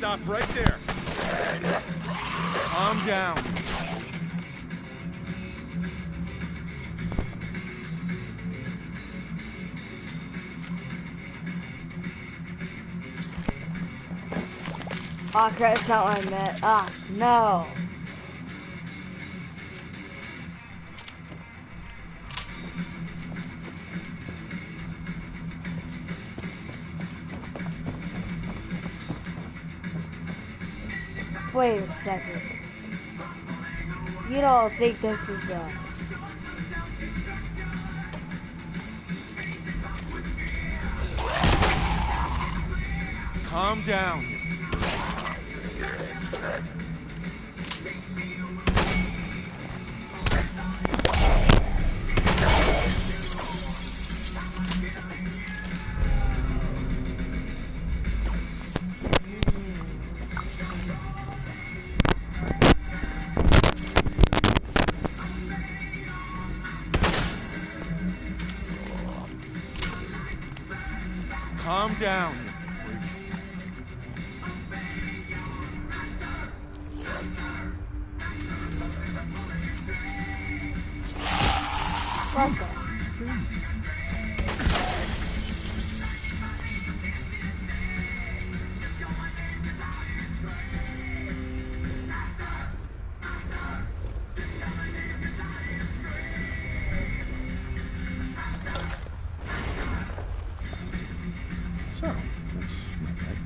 Stop right there. Calm down. Oh crap, that's not what I meant. Ah, no. Wait a second. You don't think this is Calm down. Calm down, you freak. what the? So, that's not bad.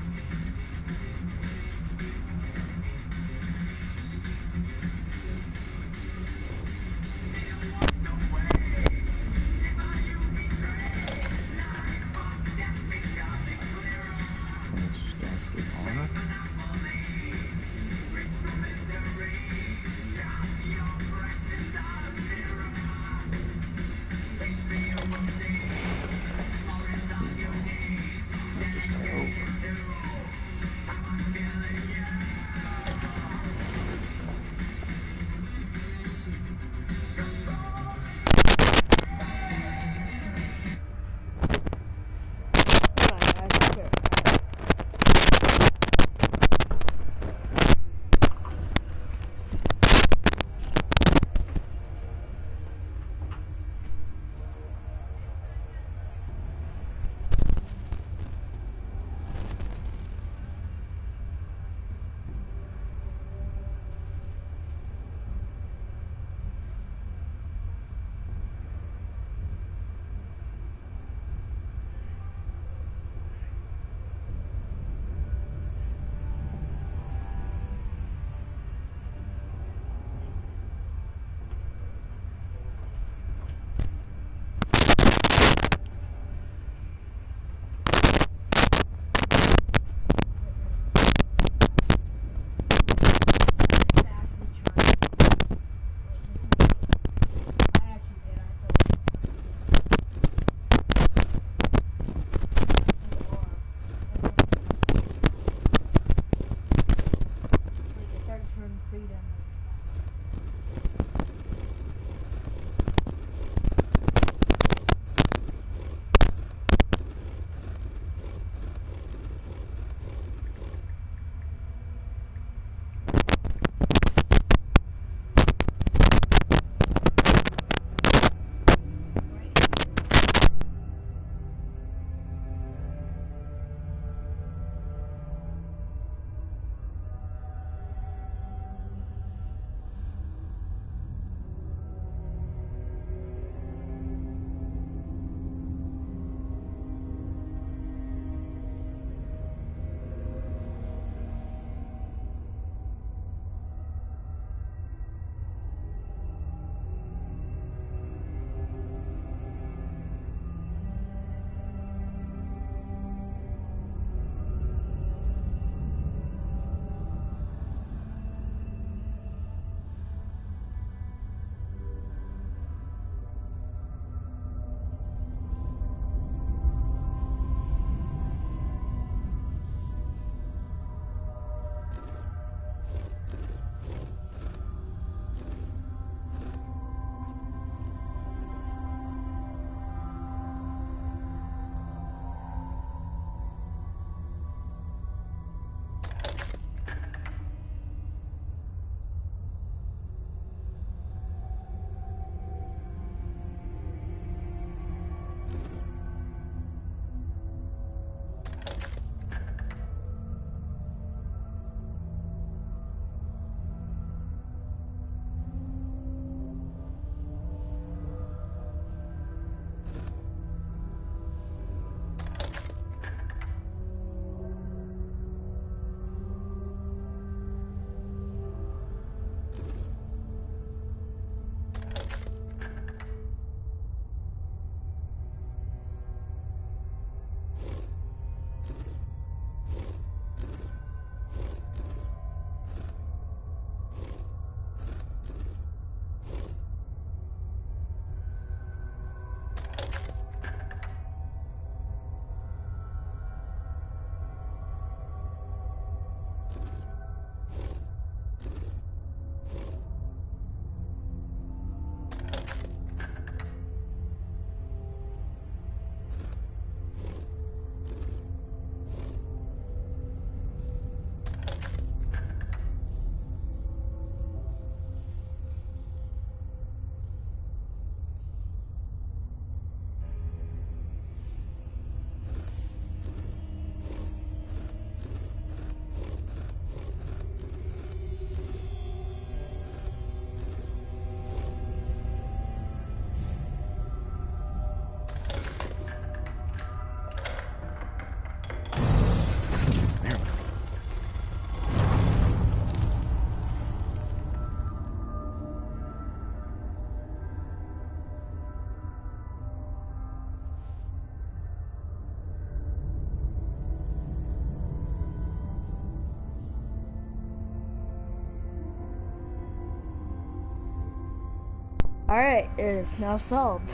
Alright, it is now solved.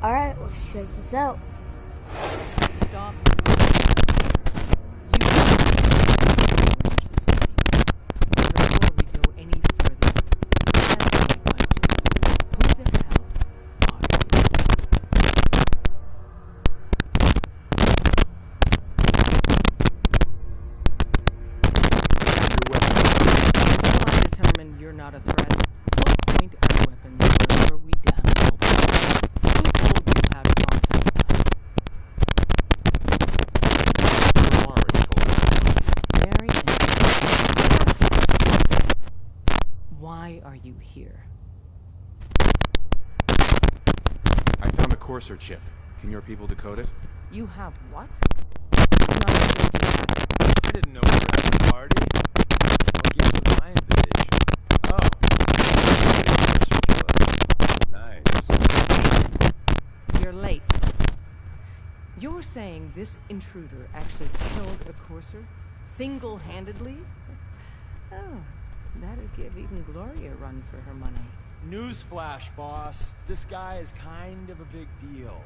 Alright, let's check this out. Stop. You before we go any further, answer my questions. Who the hell are you? Your weapon. Until I determine you're not a threat, we'll point our weapons wherever we damn well please. Who told you how to contact us? Mari told us. Very interesting. Why are you here? I found a Courser chip. Can your people decode it? You have what? Not sure you have. I didn't know we were at the party. What gives you my invitation? Oh. Nice. You're late. You're saying this intruder actually killed a Courser? Single-handedly? Oh, that'd give even Gloria a run for her money. Newsflash, boss. This guy is kind of a big deal.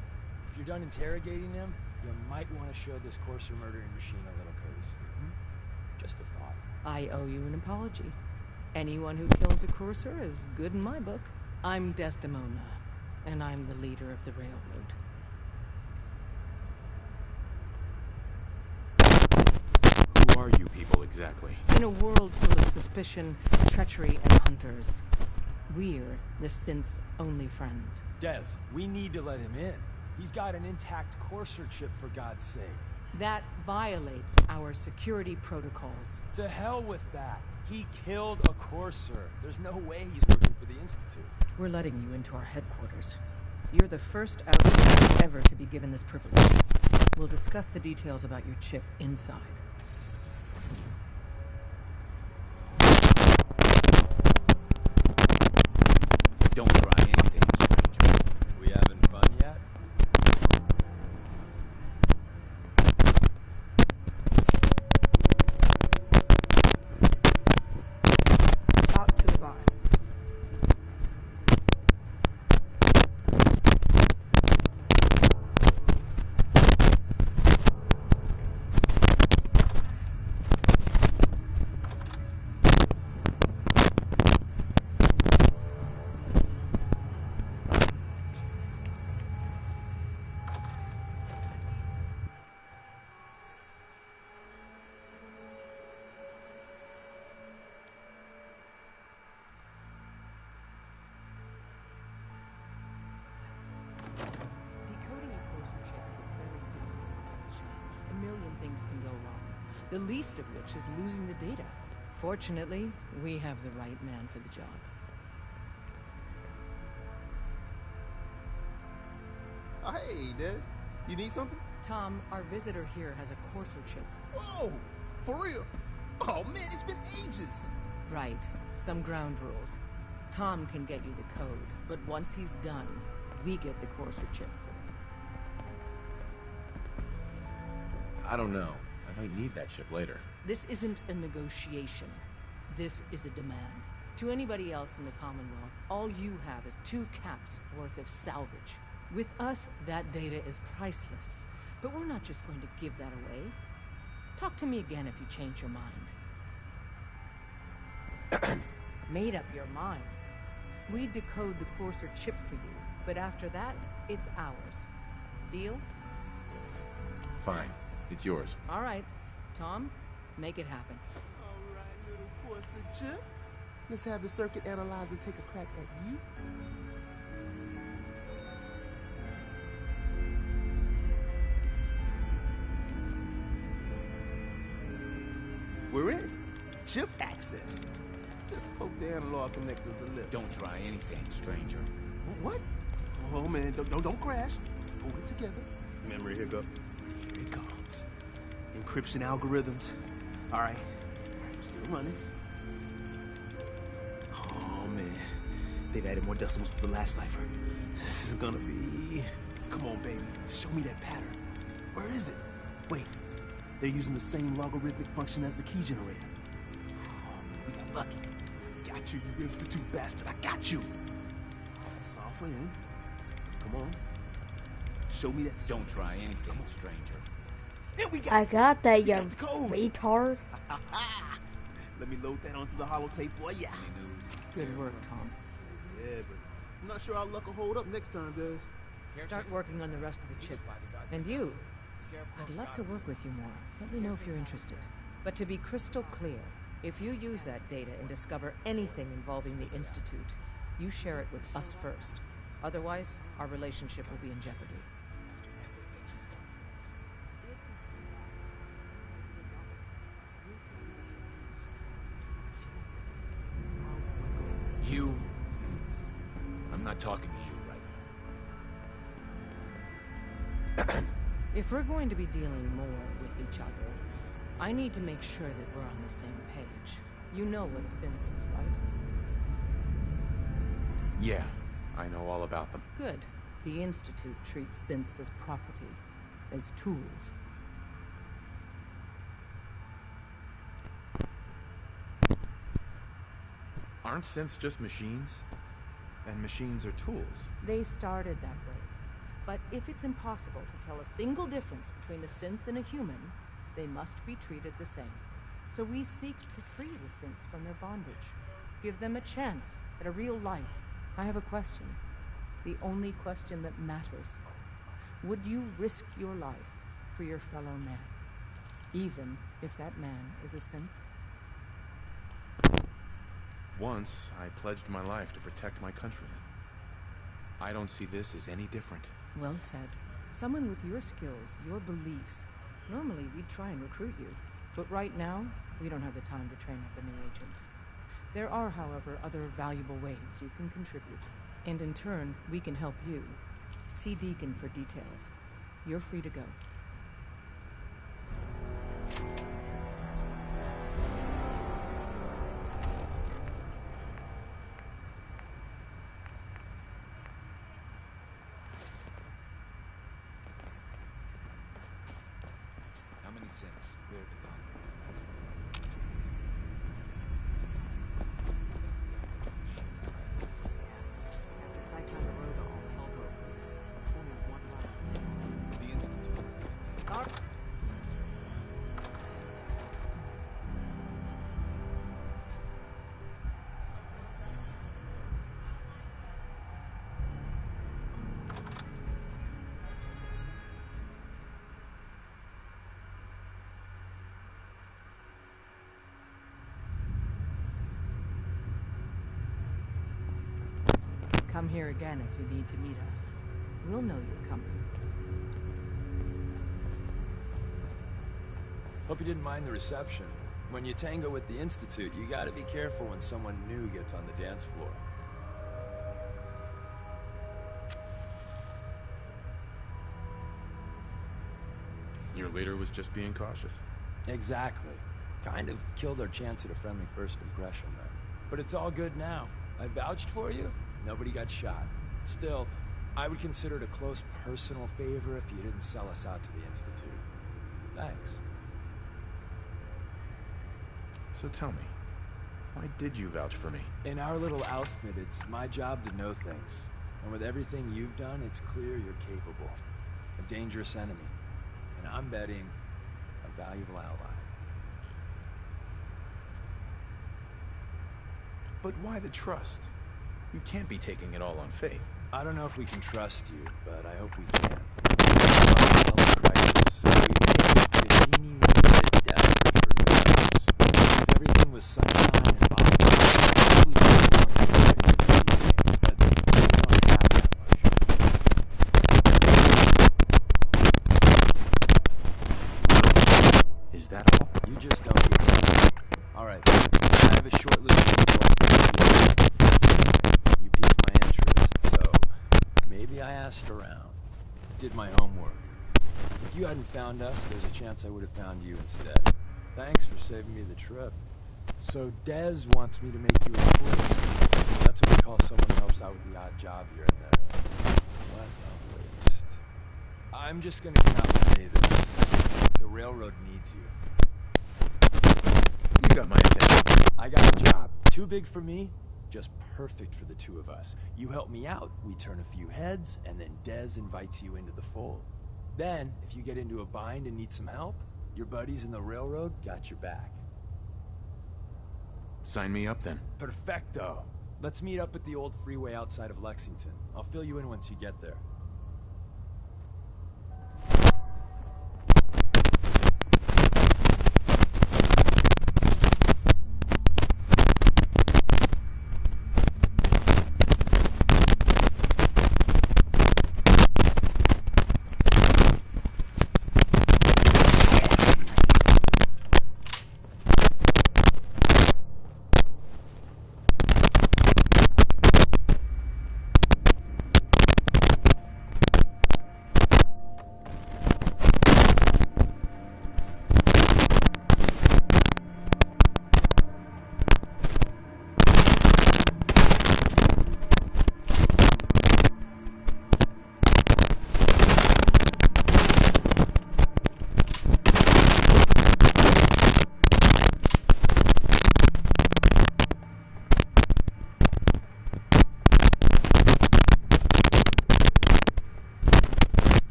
If you're done interrogating him, you might want to show this Courser murdering machine a little courtesy. Just a thought. I owe you an apology. Anyone who kills a Courser is good in my book. I'm Desdemona, and I'm the leader of the Railroad. Who are you people exactly? In a world full of suspicion, treachery, and hunters, we're the synth's only friend. Des, we need to let him in. He's got an intact Courser chip, for God's sake. That violates our security protocols. To hell with that. He killed a Courser. There's no way he's working for the Institute. We're letting you into our headquarters. You're the first outlaw ever to be given this privilege. We'll discuss the details about your chip inside. Don't try anything, stranger. We having fun yet? Talk to the boss. Decoding a Courser chip is a very delicate operation. A million things can go wrong, the least of which is losing the data. Fortunately, we have the right man for the job. Oh, hey, Dad. You need something? Tom, our visitor here has a Courser chip. Whoa! For real? Oh, man, it's been ages. Right, some ground rules. Tom can get you the code, but once he's done, we get the Courser chip. I don't know. I might need that chip later. This isn't a negotiation. This is a demand. To anybody else in the Commonwealth, all you have is 2 caps worth of salvage. With us, that data is priceless. But we're not just going to give that away. Talk to me again if you change your mind. Made up your mind. We decode the Courser chip for you, but after that, it's ours. Deal? Fine. It's yours. All right. Tom, make it happen. All right, little Courser chip. Let's have the circuit analyzer take a crack at you. We're in. Chip accessed. Just poke the analog connectors a little. Don't try anything, stranger. What? Oh man, don't crash. Hold it together. Memory hiccup. Here it comes. Encryption algorithms. All right, we're still running. Oh man, they've added more decimals to the last cipher. This is gonna be. Come on, baby, show me that pattern. Where is it? Wait, they're using the same logarithmic function as the key generator. Oh man, we got lucky. Gotcha. got you, you Institute bastard. I got you. Software in. Come on. Show me that. Don't try anything, stranger. Here we go. I got that, We you got the code. retard. Let me load that onto the holotape for ya. Any news? Good work, Tom. Yeah, but I'm not sure our luck will hold up next time, guys. Start working on the rest of the chip. And you, I'd love to work with you more. Let me know if you're interested. But to be crystal clear, if you use that data and discover anything involving the Institute, you share it with us first. Otherwise, our relationship will be in jeopardy. You? I'm not talking to you right now. If we're going to be dealing more with each other, I need to make sure that we're on the same page. You know what a synth is, right? Yeah, I know all about them. Good. The Institute treats synths as property, as tools. Aren't synths just machines? And machines are tools. They started that way. But if it's impossible to tell a single difference between a synth and a human, they must be treated the same. So we seek to free the synths from their bondage. Give them a chance at a real life. I have a question. The only question that matters. Would you risk your life for your fellow man? Even if that man is a synth? Once, I pledged my life to protect my countrymen. I don't see this as any different. Well said. Someone with your skills, your beliefs. Normally, we'd try and recruit you. But right now, we don't have the time to train up a new agent. There are, however, other valuable ways you can contribute. And in turn, we can help you. See Deacon for details. You're free to go. How many cents? Clear the gun. After I found the road, all hell broke loose. Only one left. The Institute. Come here again if you need to meet us. We'll know you're coming. Hope you didn't mind the reception. When you tango with the Institute, you gotta be careful when someone new gets on the dance floor. Your leader was just being cautious. Exactly. Kind of killed our chance at a friendly first impression, then. But it's all good now. I vouched for you. Nobody got shot. Still, I would consider it a close personal favor if you didn't sell us out to the Institute. Thanks. So tell me, why did you vouch for me? In our little outfit, it's my job to know things. And with everything you've done, it's clear you're capable. A dangerous enemy. And I'm betting a valuable ally. But why the trust? You can't be taking it all on faith. I don't know if we can trust you, but I hope we can. Crisis, we made a teeny-weeny bit desperate for news. If everything was sunshine and bombs, we would be going to ready to the game, but we don't have that much. Is that all? You just don't get it. All right, I have a short list of people I think you piqued my interest, so maybe I asked around. Did my homework. If you hadn't found us, there's a chance I would have found you instead. Thanks for saving me the trip. So Dez wants me to make you a police. That's what we call someone who helps out with the odd job here and there. What a waste. I'm just gonna come out and say this. The railroad needs you. You got my attention. I got a job, Too big for me, just perfect for the two of us. You help me out, we turn a few heads, and then Dez invites you into the fold. Then, if you get into a bind and need some help, your buddies in the railroad got your back. Sign me up then. Perfecto. Let's meet up at the old freeway outside of Lexington. I'll fill you in once you get there.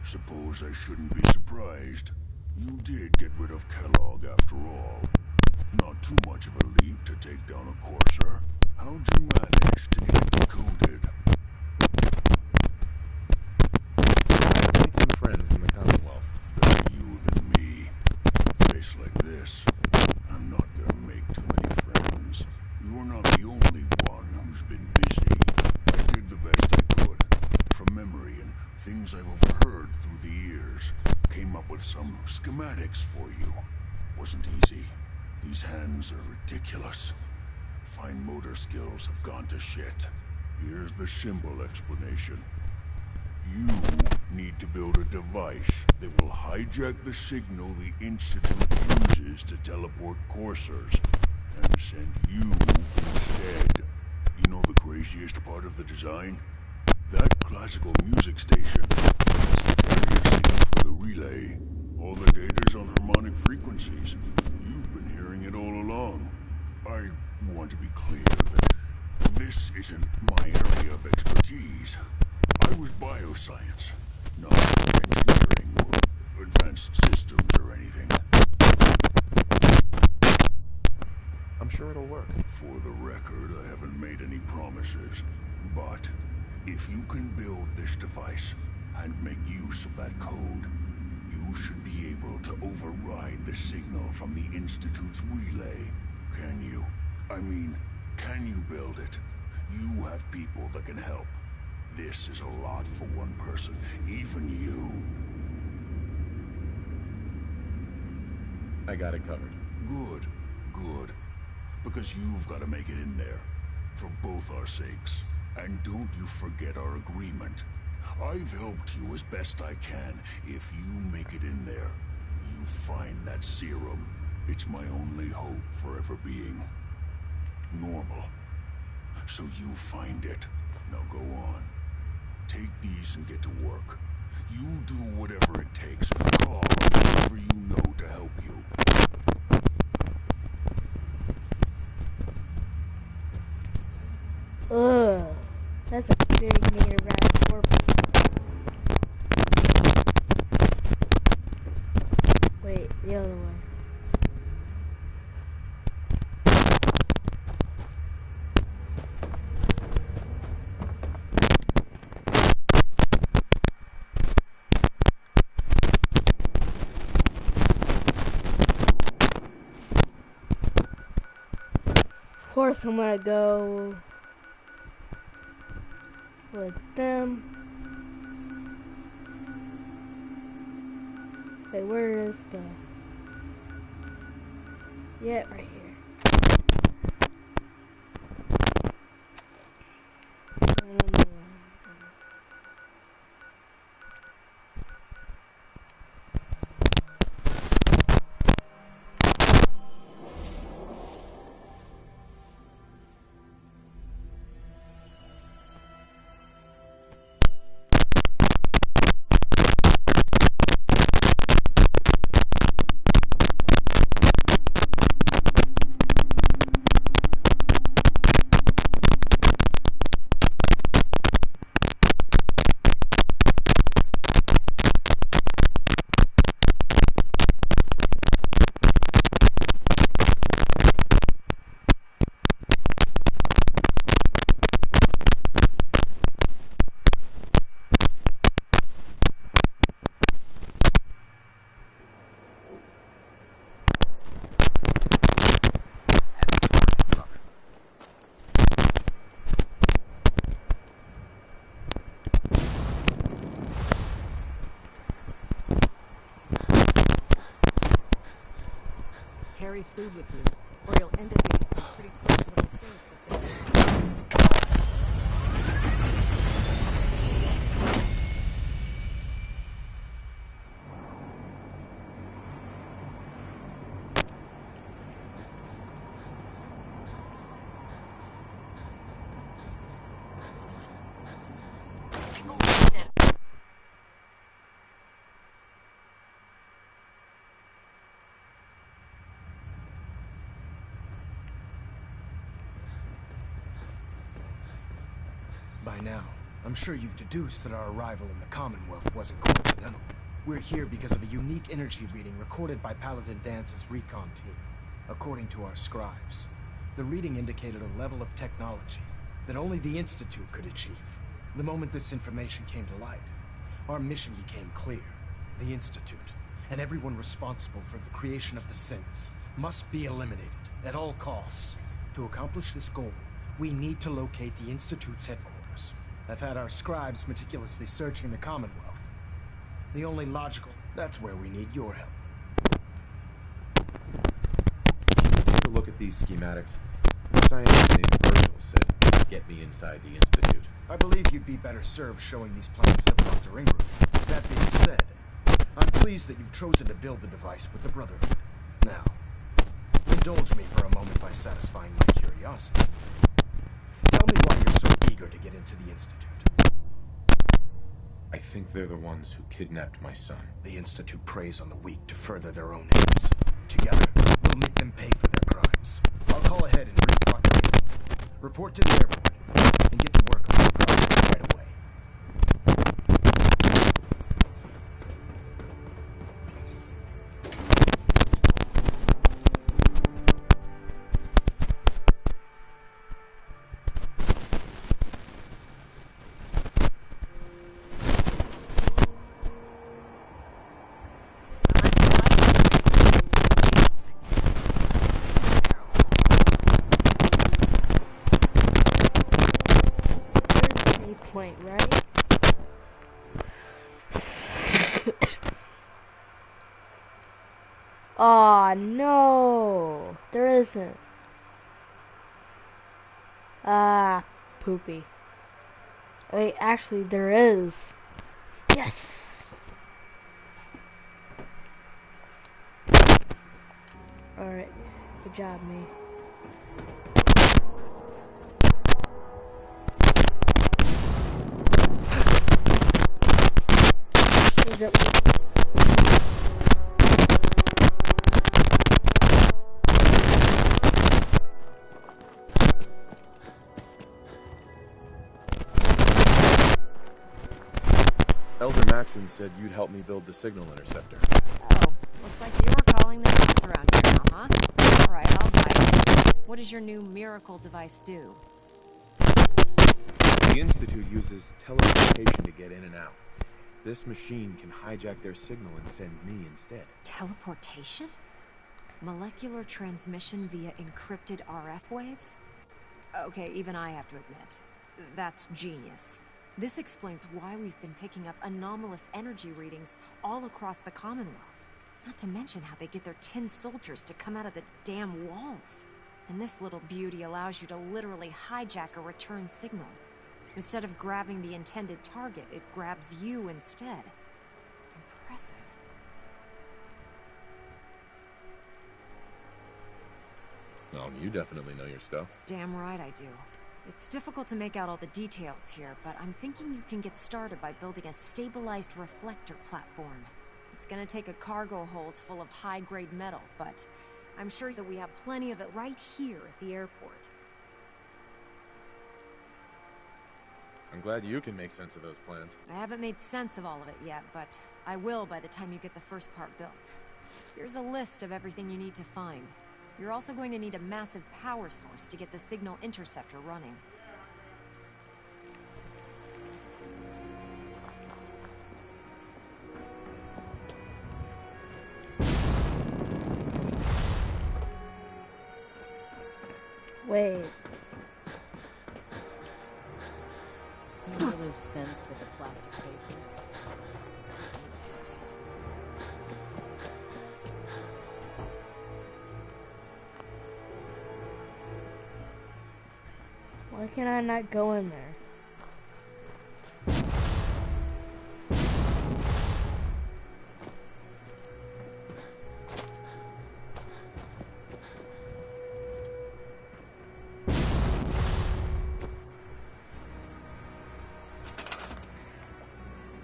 Suppose I shouldn't be surprised. You did get rid of Kellogg after all. Not too much of a leap to take down a Courser. How'd you manage to get it decoded? I have many two friends in the Commonwealth. Better you than me. Face like this, I'm not gonna make too many friends. You're not the only one who's been busy. I did the best I could. From memory and things I've overheard through the years. Came up with some schematics for you. Wasn't easy. These hands are ridiculous. Fine motor skills have gone to shit. Here's the symbol explanation. You need to build a device that will hijack the signal the Institute uses to teleport coursers, and send you instead. You know the craziest part of the design? That classical music station, that's the carrier signal for the relay. All the data's on harmonic frequencies. You've been hearing it all along. I want to be clear that this isn't my area of expertise. I was bioscience, not engineering or advanced systems or anything. I'm sure it'll work. For the record, I haven't made any promises, but if you can build this device and make use of that code, you should be able to override the signal from the Institute's relay. Can you? I mean, can you build it? You have people that can help. This is a lot for one person, even you. I got it covered. Good, good. Because you've got to make it in there. For both our sakes. And don't you forget our agreement. I've helped you as best I can. If you make it in there, you find that serum. It's my only hope for ever being normal. So you find it. Now go on. Take these and get to work. You do whatever it takes. Call whoever you know to help you. Ugh. That's a big meter rat warp. Wait, the other way. Of course I'm gonna go with them. Wait, where is the... Yeah, right here. Carry food with you, or you'll end up eating some pretty close little things to stay alive. By now, I'm sure you've deduced that our arrival in the Commonwealth wasn't coincidental. We're here because of a unique energy reading recorded by Paladin Dance's recon team. According to our scribes, the reading indicated a level of technology that only the Institute could achieve. The moment this information came to light, our mission became clear. The Institute, and everyone responsible for the creation of the synths, must be eliminated at all costs. To accomplish this goal, we need to locate the Institute's headquarters. I've had our scribes meticulously searching the Commonwealth. The only logical... That's where we need your help. Take a look at these schematics. A scientist named Virgil said, "Get me inside the Institute." I believe you'd be better served showing these plans to Dr. Ingram. That being said, I'm pleased that you've chosen to build the device with the Brotherhood. Now, indulge me for a moment by satisfying my curiosity. Tell me why you're so eager to get into the Institute. I think they're the ones who kidnapped my son. The Institute preys on the weak to further their own ends. Together, we'll make them pay for their crimes. I'll call ahead and brief Dr. Ingram. Report to the airport, and get to work on the project right away. Aw, no. There isn't. Ah, poopy. Wait, actually, there is. Yes! Alright. Good job, me. Is it? Elder Maxon said you'd help me build the signal interceptor. Oh, looks like you were calling the shots around here now, huh? Alright, I'll buy it. What does your new miracle device do? The Institute uses teleportation to get in and out. This machine can hijack their signal and send me instead. Teleportation? Molecular transmission via encrypted RF waves? Okay, even I have to admit, that's genius. This explains why we've been picking up anomalous energy readings all across the Commonwealth. Not to mention how they get their tin soldiers to come out of the damn walls. And this little beauty allows you to literally hijack a return signal. Instead of grabbing the intended target, it grabs you instead. Impressive. Oh, you definitely know your stuff. Damn right I do. It's difficult to make out all the details here, but I'm thinking you can get started by building a stabilized reflector platform. It's gonna take a cargo hold full of high-grade metal, but I'm sure that we have plenty of it right here at the airport. I'm glad you can make sense of those plans. I haven't made sense of all of it yet, but I will by the time you get the first part built. Here's a list of everything you need to find. You're also going to need a massive power source to get the signal interceptor running. Wait. You never lose sense with the plastic faces. Why can I not go in there?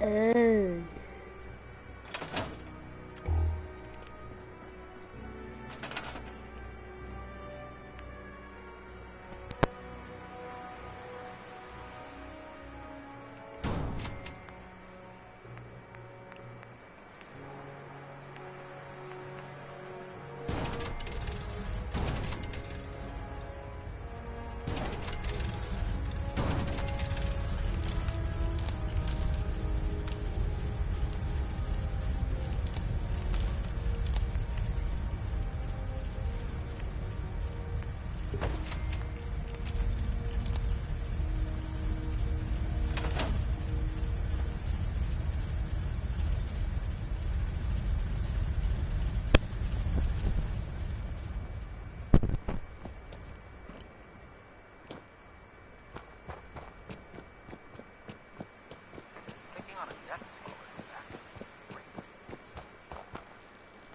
Ugh.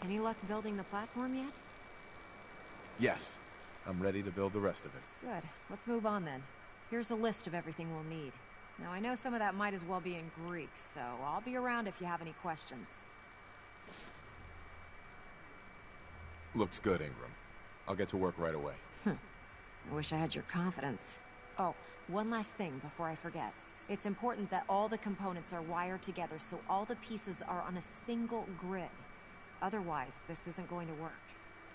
Any luck building the platform yet? Yes. I'm ready to build the rest of it. Good. Let's move on then. Here's a list of everything we'll need. Now, I know some of that might as well be in Greek, so I'll be around if you have any questions. Looks good, Ingram. I'll get to work right away. I wish I had your confidence. Oh, one last thing before I forget. It's important that all the components are wired together so all the pieces are on a single grid. Otherwise, this isn't going to work.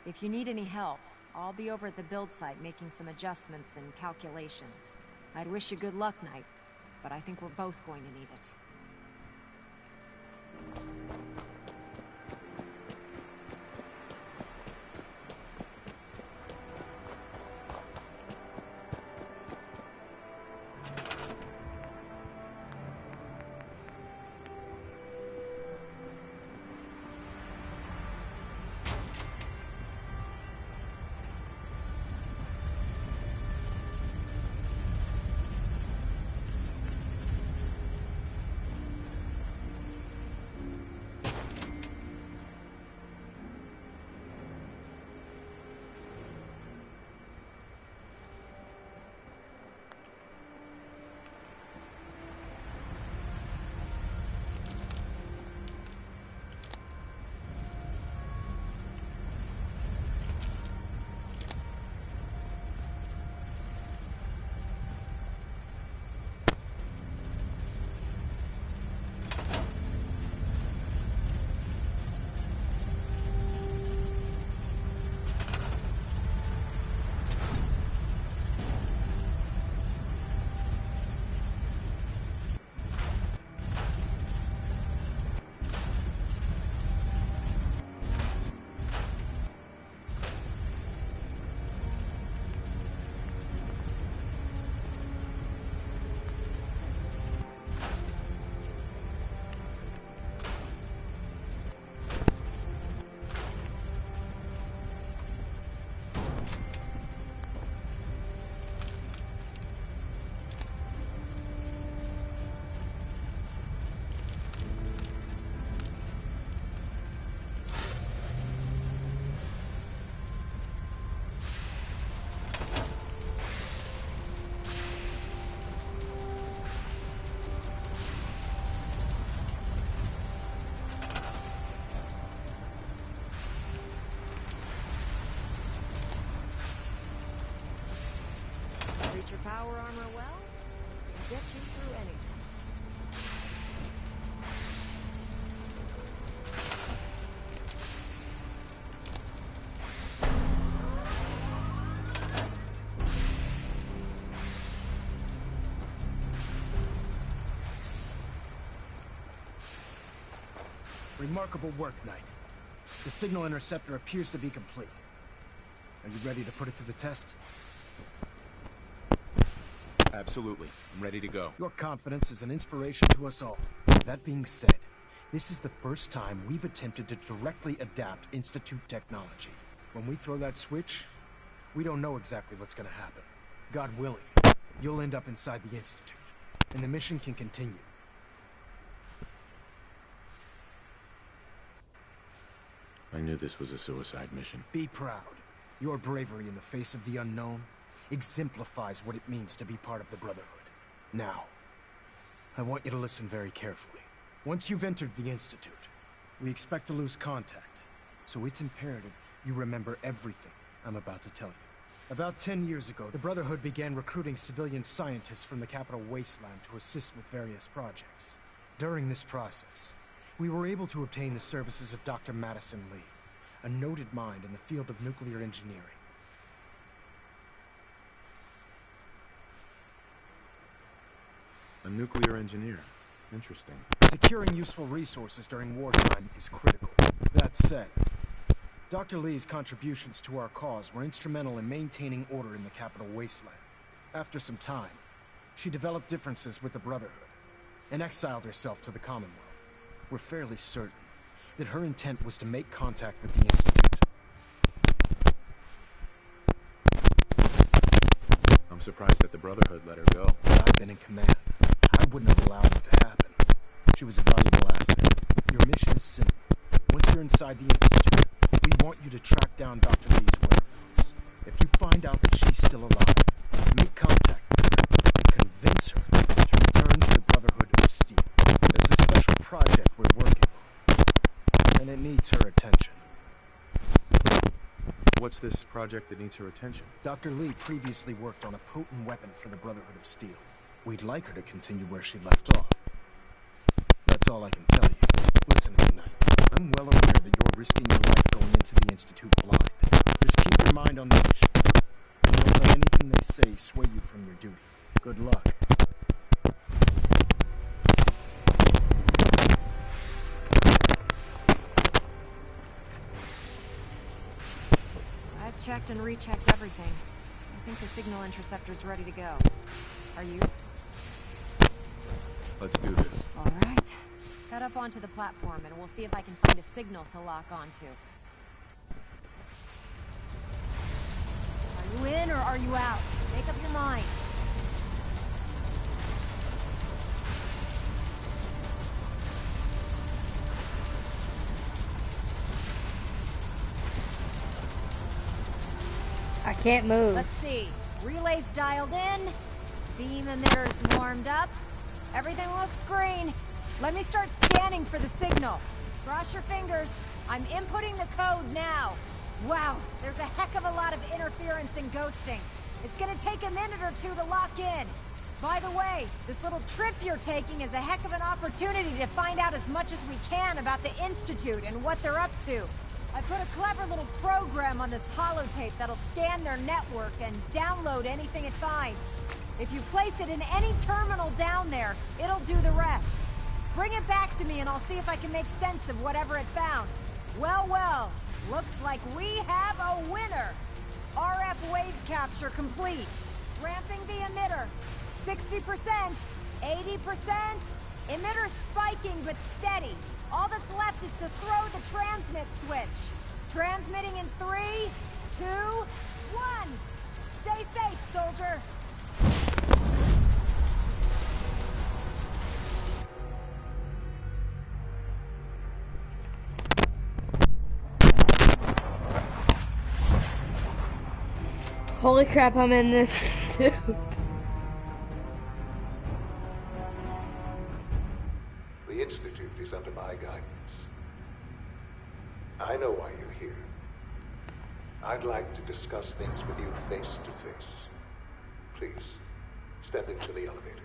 If you need any help, I'll be over at the build site making some adjustments and calculations. I'd wish you good luck, Knight, but I think we're both going to need it. Treat your power armor well, and get you through anything. Remarkable work, Knight. The signal interceptor appears to be complete. Are you ready to put it to the test? Absolutely. I'm ready to go. Your confidence is an inspiration to us all. That being said, this is the first time we've attempted to directly adapt Institute technology. When we throw that switch, we don't know exactly what's gonna happen. God willing, you'll end up inside the Institute, and the mission can continue. I knew this was a suicide mission. Be proud. Your bravery in the face of the unknown exemplifies what it means to be part of the Brotherhood. Now, I want you to listen very carefully. Once you've entered the Institute, we expect to lose contact, so it's imperative you remember everything I'm about to tell you. About 10 years ago, the Brotherhood began recruiting civilian scientists from the capital wasteland to assist with various projects. During this process, we were able to obtain the services of Dr. Madison Lee, a noted mind in the field of nuclear engineering. A nuclear engineer. Interesting. Securing useful resources during wartime is critical. That said, Dr. Lee's contributions to our cause were instrumental in maintaining order in the capital wasteland. After some time, she developed differences with the Brotherhood and exiled herself to the Commonwealth. We're fairly certain that her intent was to make contact with the Institute. I'm surprised that the Brotherhood let her go. Had I been in command, I wouldn't have allowed it to happen. She was a valuable asset. Your mission is simple. Once you're inside the Institute, we want you to track down Dr. Lee's whereabouts. If you find out that she's still alive, make contact with her. Convince her to return to the Brotherhood of Steel. There's a special project we're working on, and it needs her attention. What's this project that needs her attention? Dr. Lee previously worked on a potent weapon for the Brotherhood of Steel. We'd like her to continue where she left off. That's all I can tell you. Listen, Knight. I'm well aware that you're risking your life going into the Institute blind. Just keep your mind on the mission. And don't let anything they say sway you from your duty. Good luck. I've checked and rechecked everything. I think the signal interceptor's ready to go. Are you? Let's do this. All right. Head up onto the platform and we'll see if I can find a signal to lock onto. Are you in or are you out? Make up your mind. I can't move. Let's see. Relays dialed in. Beam emitters warmed up. Everything looks green. Let me start scanning for the signal. Cross your fingers. I'm inputting the code now. Wow, there's a heck of a lot of interference and ghosting. It's gonna take a minute or two to lock in. By the way, this little trip you're taking is a heck of an opportunity to find out as much as we can about the Institute and what they're up to. I put a clever little program on this holotape that'll scan their network and download anything it finds. If you place it in any terminal down there, it'll do the rest. Bring it back to me and I'll see if I can make sense of whatever it found. Well, well, looks like we have a winner. RF wave capture complete. Ramping the emitter. 60%, 80%. Emitter spiking but steady. All that's left is to throw the transmit switch. Transmitting in 3, 2, 1. Stay safe, soldier. Holy crap, I'm in this too. The Institute is under my guidance. I know why you're here. I'd like to discuss things with you face to face. Please, step into the elevator.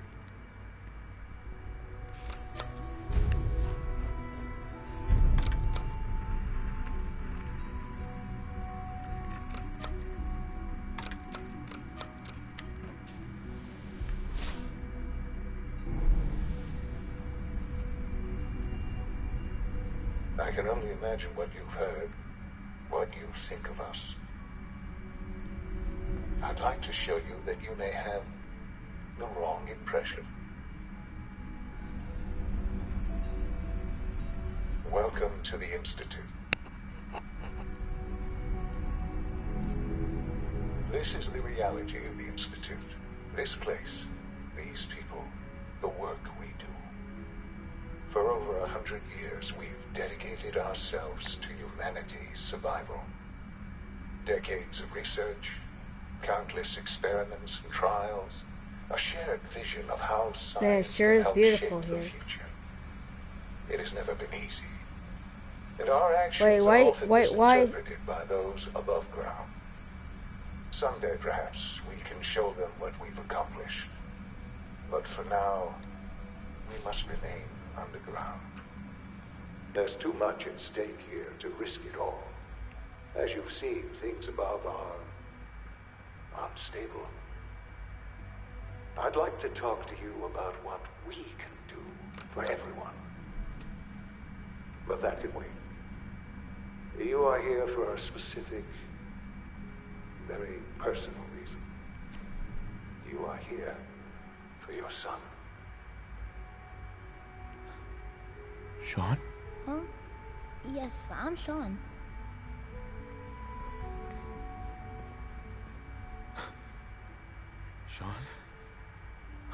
I can only imagine what you've heard, what you think of us. I'd like to show you that you may have the wrong impression. Welcome to the Institute. This is the reality of the Institute. This place, these people, the work we do. For over 100 years, we've dedicated ourselves to humanity's survival. Decades of research, countless experiments and trials, a shared vision of how science can help shape the future. It has never been easy, and our actions are often misinterpreted by those above ground. Someday, perhaps, we can show them what we've accomplished. But for now, we must remain underground. There's too much at stake here to risk it all. As you've seen, things above are unstable. I'd like to talk to you about what we can do for everyone. But that can wait. You are here for a specific, very personal reason. You are here for your son. Sean? Huh? Yes, I'm Sean. Sean?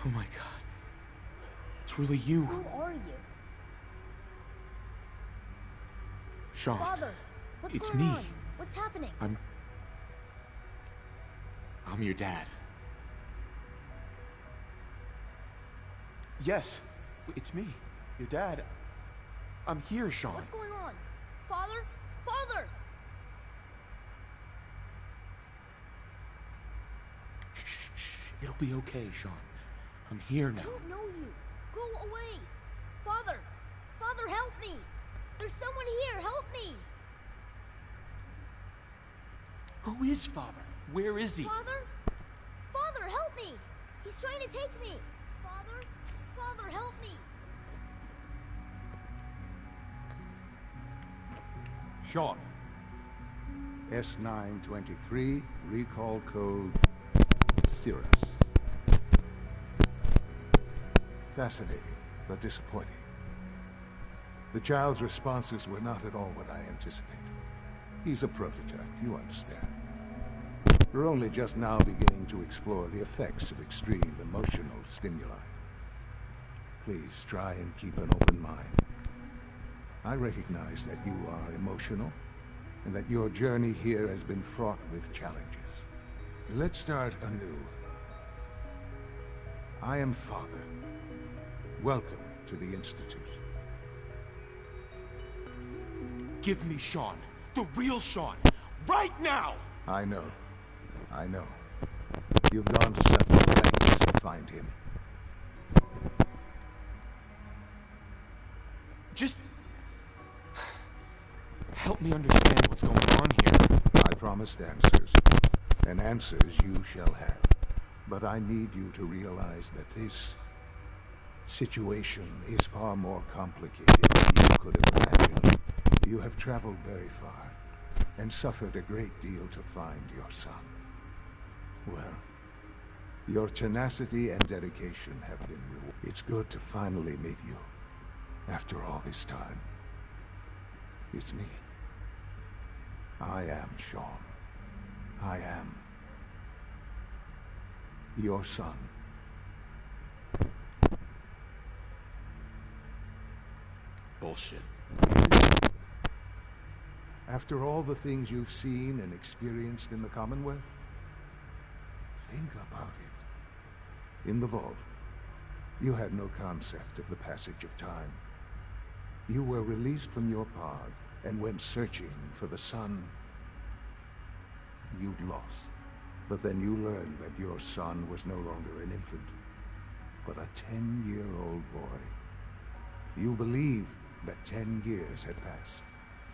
Oh my god. It's really you. Who are you? Sean. Father, what's it's going me. on? What's happening? I'm your dad. Yes, it's me, your dad. I'm here, Sean. What's going on? Father? Father! Shh. It'll be okay, Sean. I'm here now. I don't know you. Go away. Father! Father, help me! There's someone here. Help me! Who is Father? Where is he? Father? Father, help me! He's trying to take me! Father? Father, help me! Sean. S923, recall code Cirrus. Fascinating, but disappointing. The child's responses were not at all what I anticipated. He's a prototype, you understand. We're only just now beginning to explore the effects of extreme emotional stimuli. Please try and keep an open mind. I recognize that you are emotional, and that your journey here has been fraught with challenges. Let's start anew. I am Father. Welcome to the Institute. Give me Sean. The real Sean. Right now! I know. You've gone to several lengths to find him. Just help me understand what's going on here. I promised answers, and answers you shall have. But I need you to realize that this situation is far more complicated than you could have imagined. You have traveled very far, and suffered a great deal to find your son. Well, your tenacity and dedication have been rewarded. It's good to finally meet you, after all this time. It's me. I am Sean. I am your son. Bullshit. After all the things you've seen and experienced in the Commonwealth, think about it. In the vault, you had no concept of the passage of time. You were released from your pod and went searching for the son you'd lost. But then you learned that your son was no longer an infant, but a 10-year-old boy. You believed that 10 years had passed.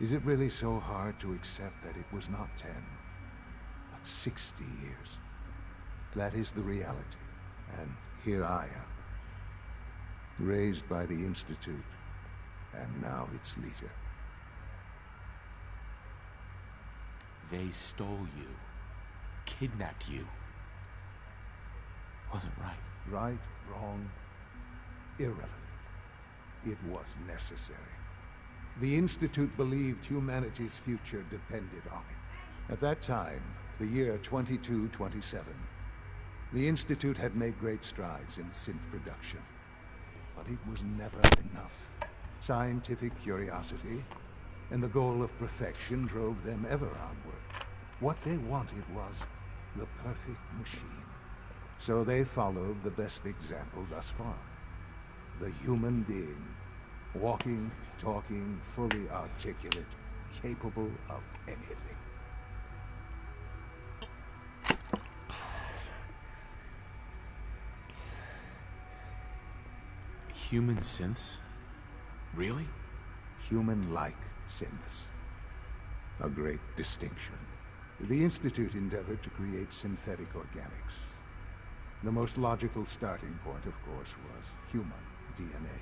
Is it really so hard to accept that it was not 10, but 60 years? That is the reality. And here I am, raised by the Institute, and now its leader. They stole you. Kidnapped you. Wasn't right. Right, wrong, irrelevant. It was necessary. The Institute believed humanity's future depended on it. At that time, the year 2227, the Institute had made great strides in synth production. But it was never enough. Scientific curiosity and the goal of perfection drove them ever onward. What they wanted was the perfect machine. So they followed the best example thus far. The human being. Walking, talking, fully articulate, capable of anything. Human synths? Really? Human-like synths. A great distinction. The Institute endeavored to create synthetic organics. The most logical starting point, of course, was human DNA.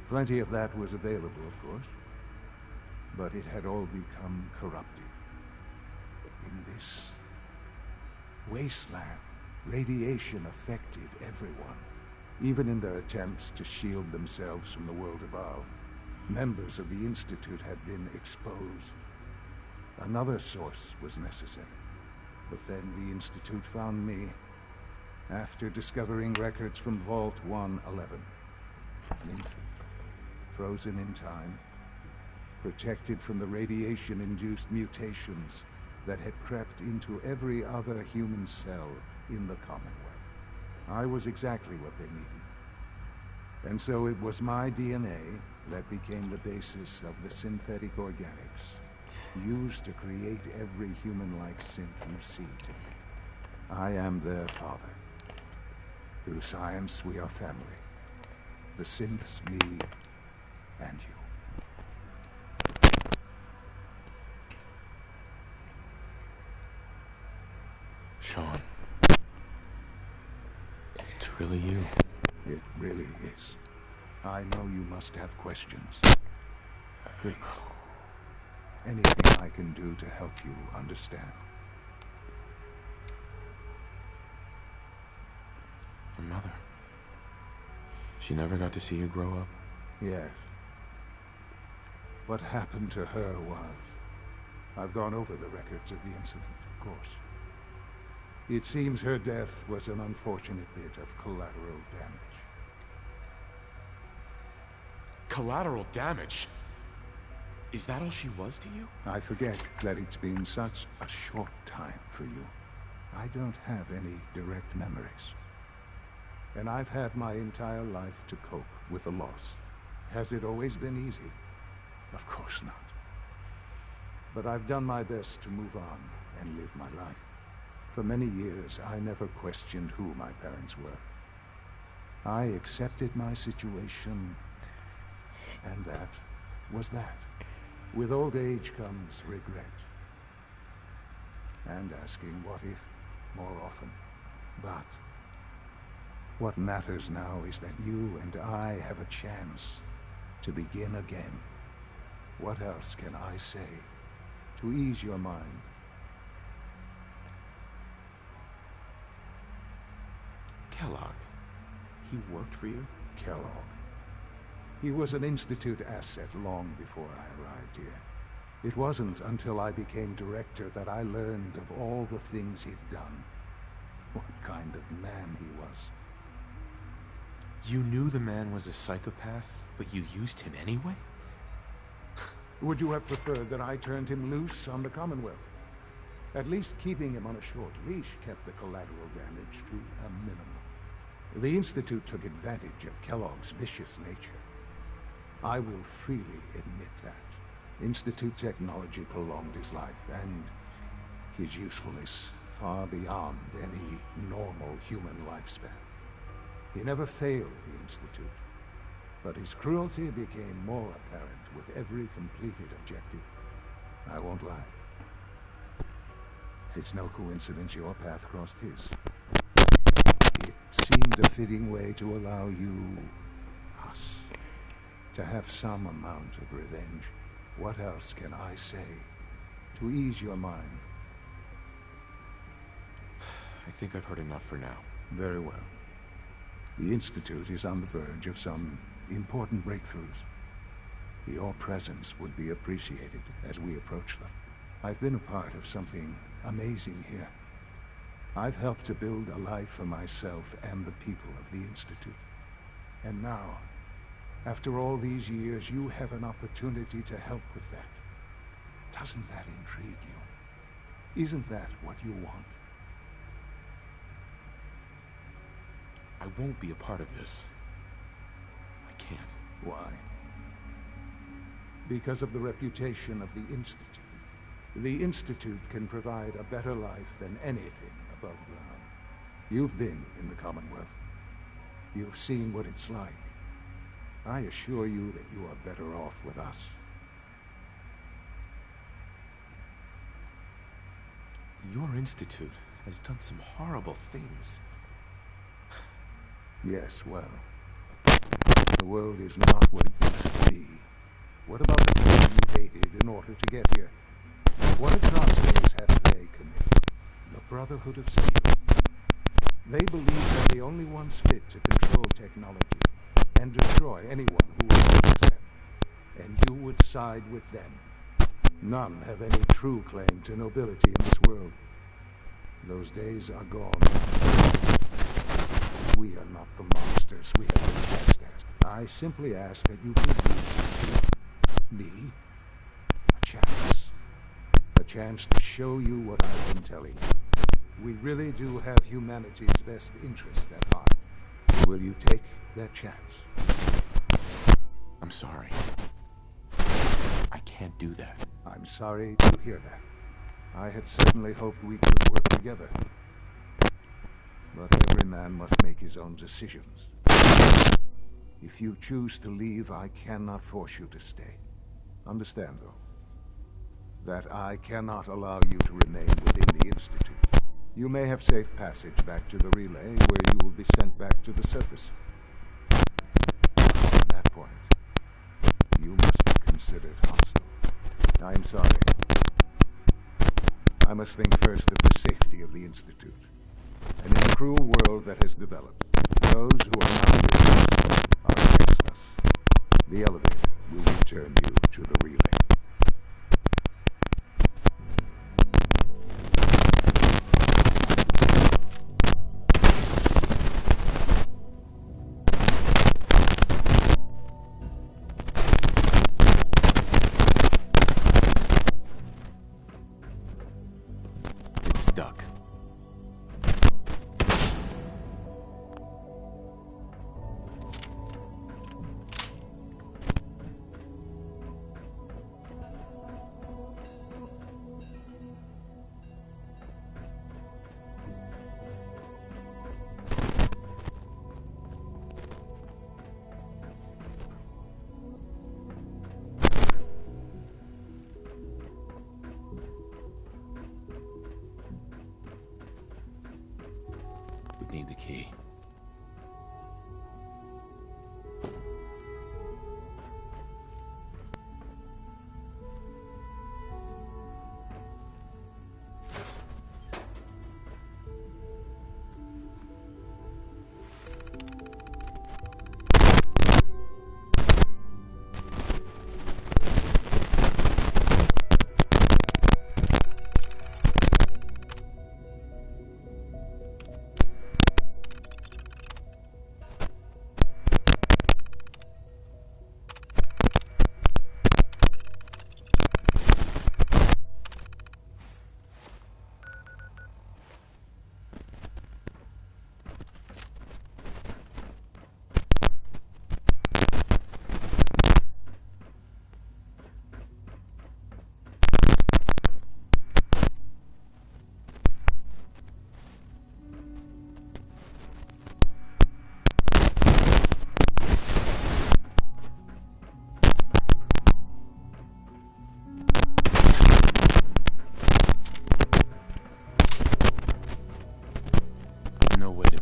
Plenty of that was available, of course. But it had all become corrupted. In this wasteland, radiation affected everyone. Even in their attempts to shield themselves from the world above, members of the Institute had been exposed. Another source was necessary. But then the Institute found me after discovering records from Vault 111. An infant, frozen in time, protected from the radiation-induced mutations that had crept into every other human cell in the Commonwealth. I was exactly what they needed. And so it was my DNA that became the basis of the synthetic organics, used to create every human-like synth you see today. I am their father. Through science, we are family. The synths, me, and you. Sean. It's really you. It really is. I know you must have questions. Please. Anything I can do to help you understand. Your mother. She never got to see you grow up? Yes. What happened to her was... I've gone over the records of the incident, of course. It seems her death was an unfortunate bit of collateral damage. Collateral damage? Is that all she was to you? I forget that it's been such a short time for you. I don't have any direct memories. And I've had my entire life to cope with the loss. Has it always been easy? Of course not. But I've done my best to move on and live my life. For many years, I never questioned who my parents were. I accepted my situation, and that was that. With old age comes regret. And asking what if more often. But what matters now is that you and I have a chance to begin again. What else can I say to ease your mind? Kellogg. He worked for you? Kellogg. He was an Institute asset long before I arrived here. It wasn't until I became director that I learned of all the things he'd done. What kind of man he was. You knew the man was a psychopath, but you used him anyway? Would you have preferred that I turned him loose on the Commonwealth? At least keeping him on a short leash kept the collateral damage to a minimum. The Institute took advantage of Kellogg's vicious nature. I will freely admit that. Institute technology prolonged his life, and his usefulness far beyond any normal human lifespan. He never failed the Institute, but his cruelty became more apparent with every completed objective. I won't lie. It's no coincidence your path crossed his. It seemed a fitting way to allow you, us, to have some amount of revenge. What else can I say to ease your mind? I think I've heard enough for now. Very well. The Institute is on the verge of some important breakthroughs. Your presence would be appreciated as we approach them. I've been a part of something amazing here. I've helped to build a life for myself and the people of the Institute. And now, after all these years, you have an opportunity to help with that. Doesn't that intrigue you? Isn't that what you want? I won't be a part of this. I can't. Why? Because of the reputation of the Institute. The Institute can provide a better life than anything above ground. You've been in the Commonwealth. You've seen what it's like. I assure you that you are better off with us. Your Institute has done some horrible things. Yes, well, the world is not what it used to be. What about the people you hated in order to get here? What atrocities have they committed? The Brotherhood of Steel. They believe they're the only ones fit to control technology and destroy anyone who opposes them. And you would side with them. None have any true claim to nobility in this world. Those days are gone. We are not the monsters we have been cast as. I simply ask that you give the Institute, me, a chance. A chance to show you what I've been telling you. We really do have humanity's best interest at heart. Will you take that chance? I'm sorry. I can't do that. I'm sorry to hear that. I had certainly hoped we could work together. But every man must make his own decisions. If you choose to leave, I cannot force you to stay. Understand, though, that I cannot allow you to remain within the Institute. You may have safe passage back to the relay, where you will be sent back to the surface. At that point, you must be considered hostile. I am sorry. I must think first of the safety of the Institute. And in the cruel world that has developed, those who are now with us are against us. The elevator will return you to the relay. It's stuck. Need the key.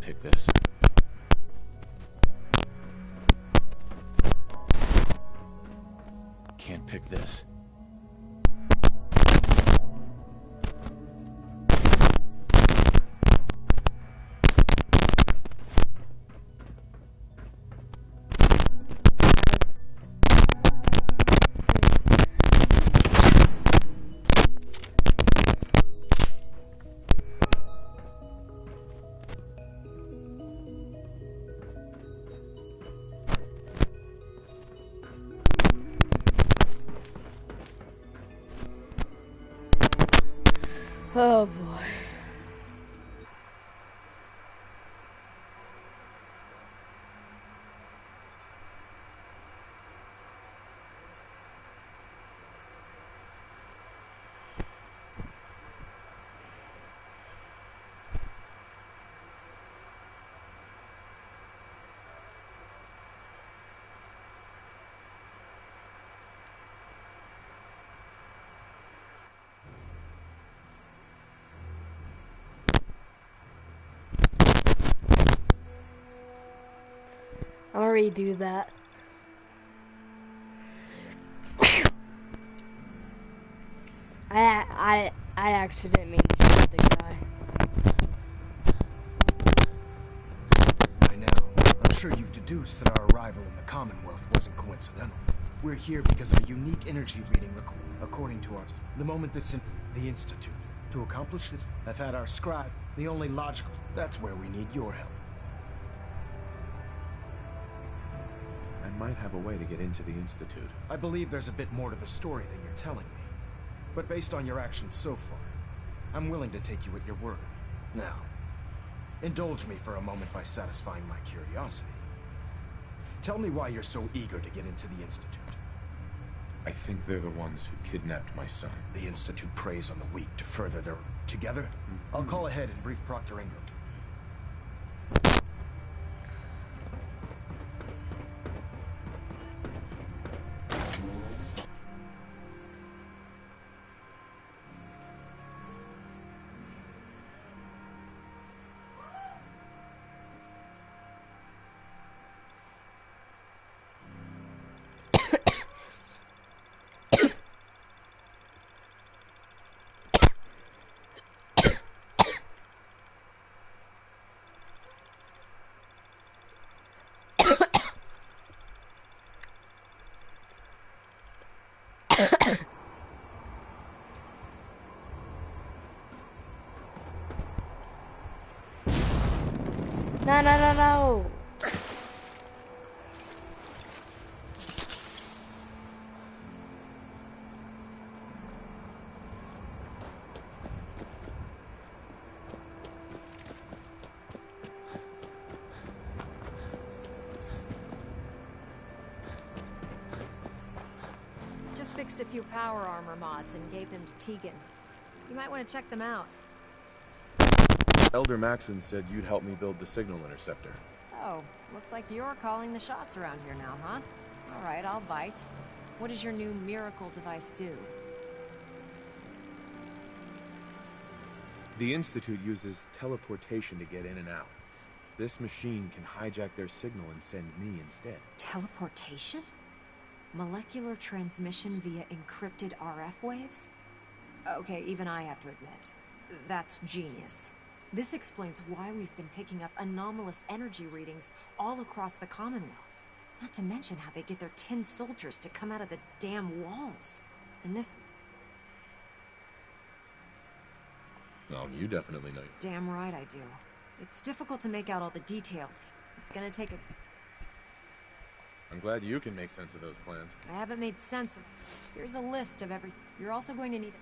pick this. Can't pick this. Oh boy. I'll redo that. I actually didn't mean to shoot the guy. By now, I'm sure you've deduced that our arrival in the Commonwealth wasn't coincidental. We're here because of a unique energy reading according to us. The moment that's in the Institute. To accomplish this, I've had our scribe, the only logical. That's where we need your help. I might have a way to get into the Institute. I believe there's a bit more to the story than you're telling me. But based on your actions so far, I'm willing to take you at your word. Now, indulge me for a moment by satisfying my curiosity. Tell me why you're so eager to get into the Institute. I think they're the ones who kidnapped my son. The Institute preys on the weak to further their... Together? I'll call ahead and brief Proctor Ingram. No. Just fixed a few power armor mods and gave them to Tegan. You might want to check them out. Elder Maxon said you'd help me build the signal interceptor. So, looks like you're calling the shots around here now, huh? All right, I'll bite. What does your new miracle device do? The Institute uses teleportation to get in and out. This machine can hijack their signal and send me instead. Teleportation? Molecular transmission via encrypted RF waves? Okay, even I have to admit, that's genius. This explains why we've been picking up anomalous energy readings all across the Commonwealth. Not to mention how they get their tin soldiers to come out of the damn walls. And this... Oh, you definitely know. Damn right I do. It's difficult to make out all the details. It's gonna take a... I'm glad you can make sense of those plans. I haven't made sense of... Here's a list of every... You're also going to need...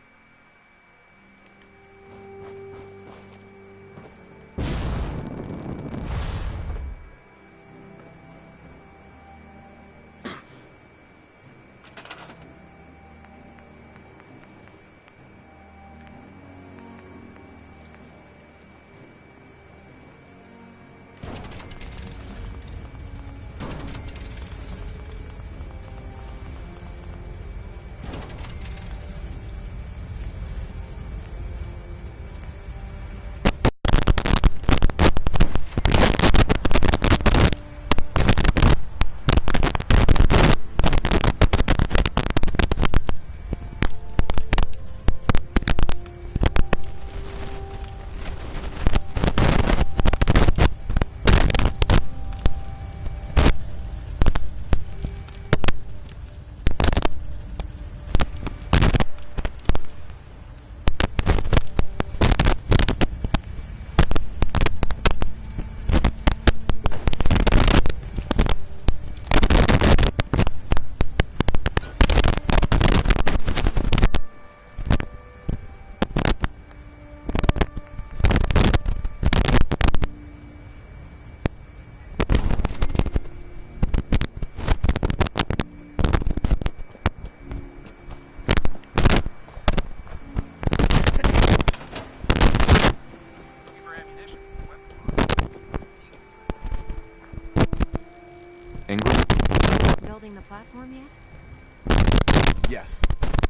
Ingram? Building the platform yet? Yes.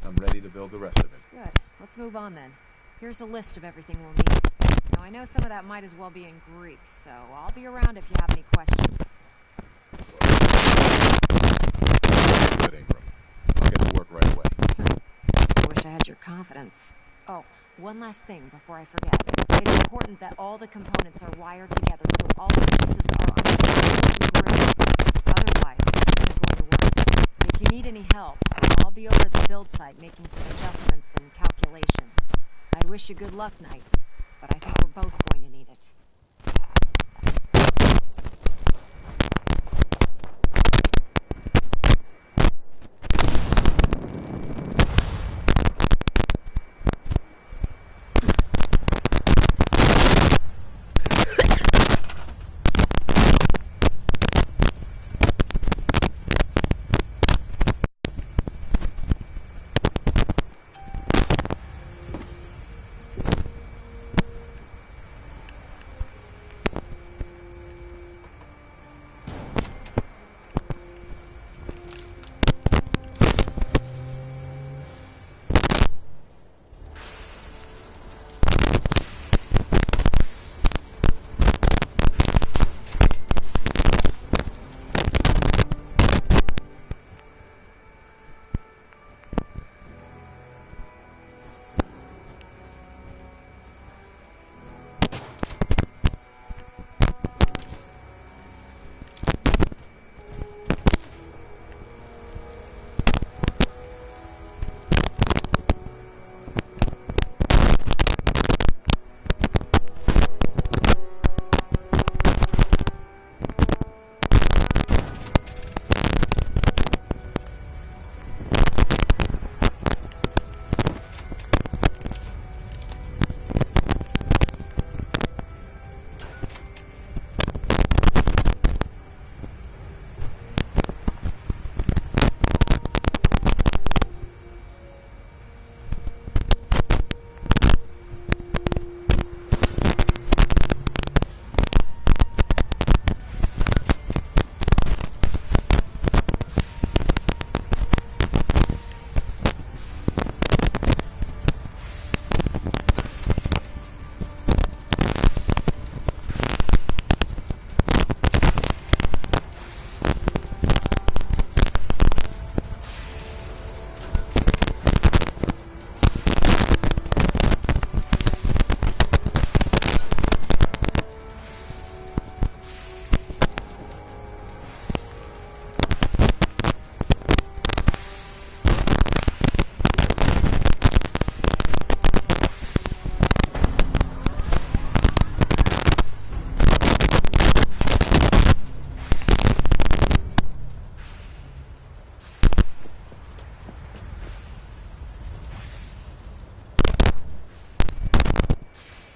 I'm ready to build the rest of it. Good. Let's move on then. Here's a list of everything we'll need. Now, I know some of that might as well be in Greek, so I'll be around if you have any questions. Good, Ingram. I'll get to work right away. I wish I had your confidence. Oh, one last thing before I forget. It's important that all the components are wired together so all the pieces are on the same grid. Otherwise, this isn't going to work. If you need any help, I'll be over at the build site making some adjustments and calculations. I'd wish you good luck, Knight, but I think we're both going to need it.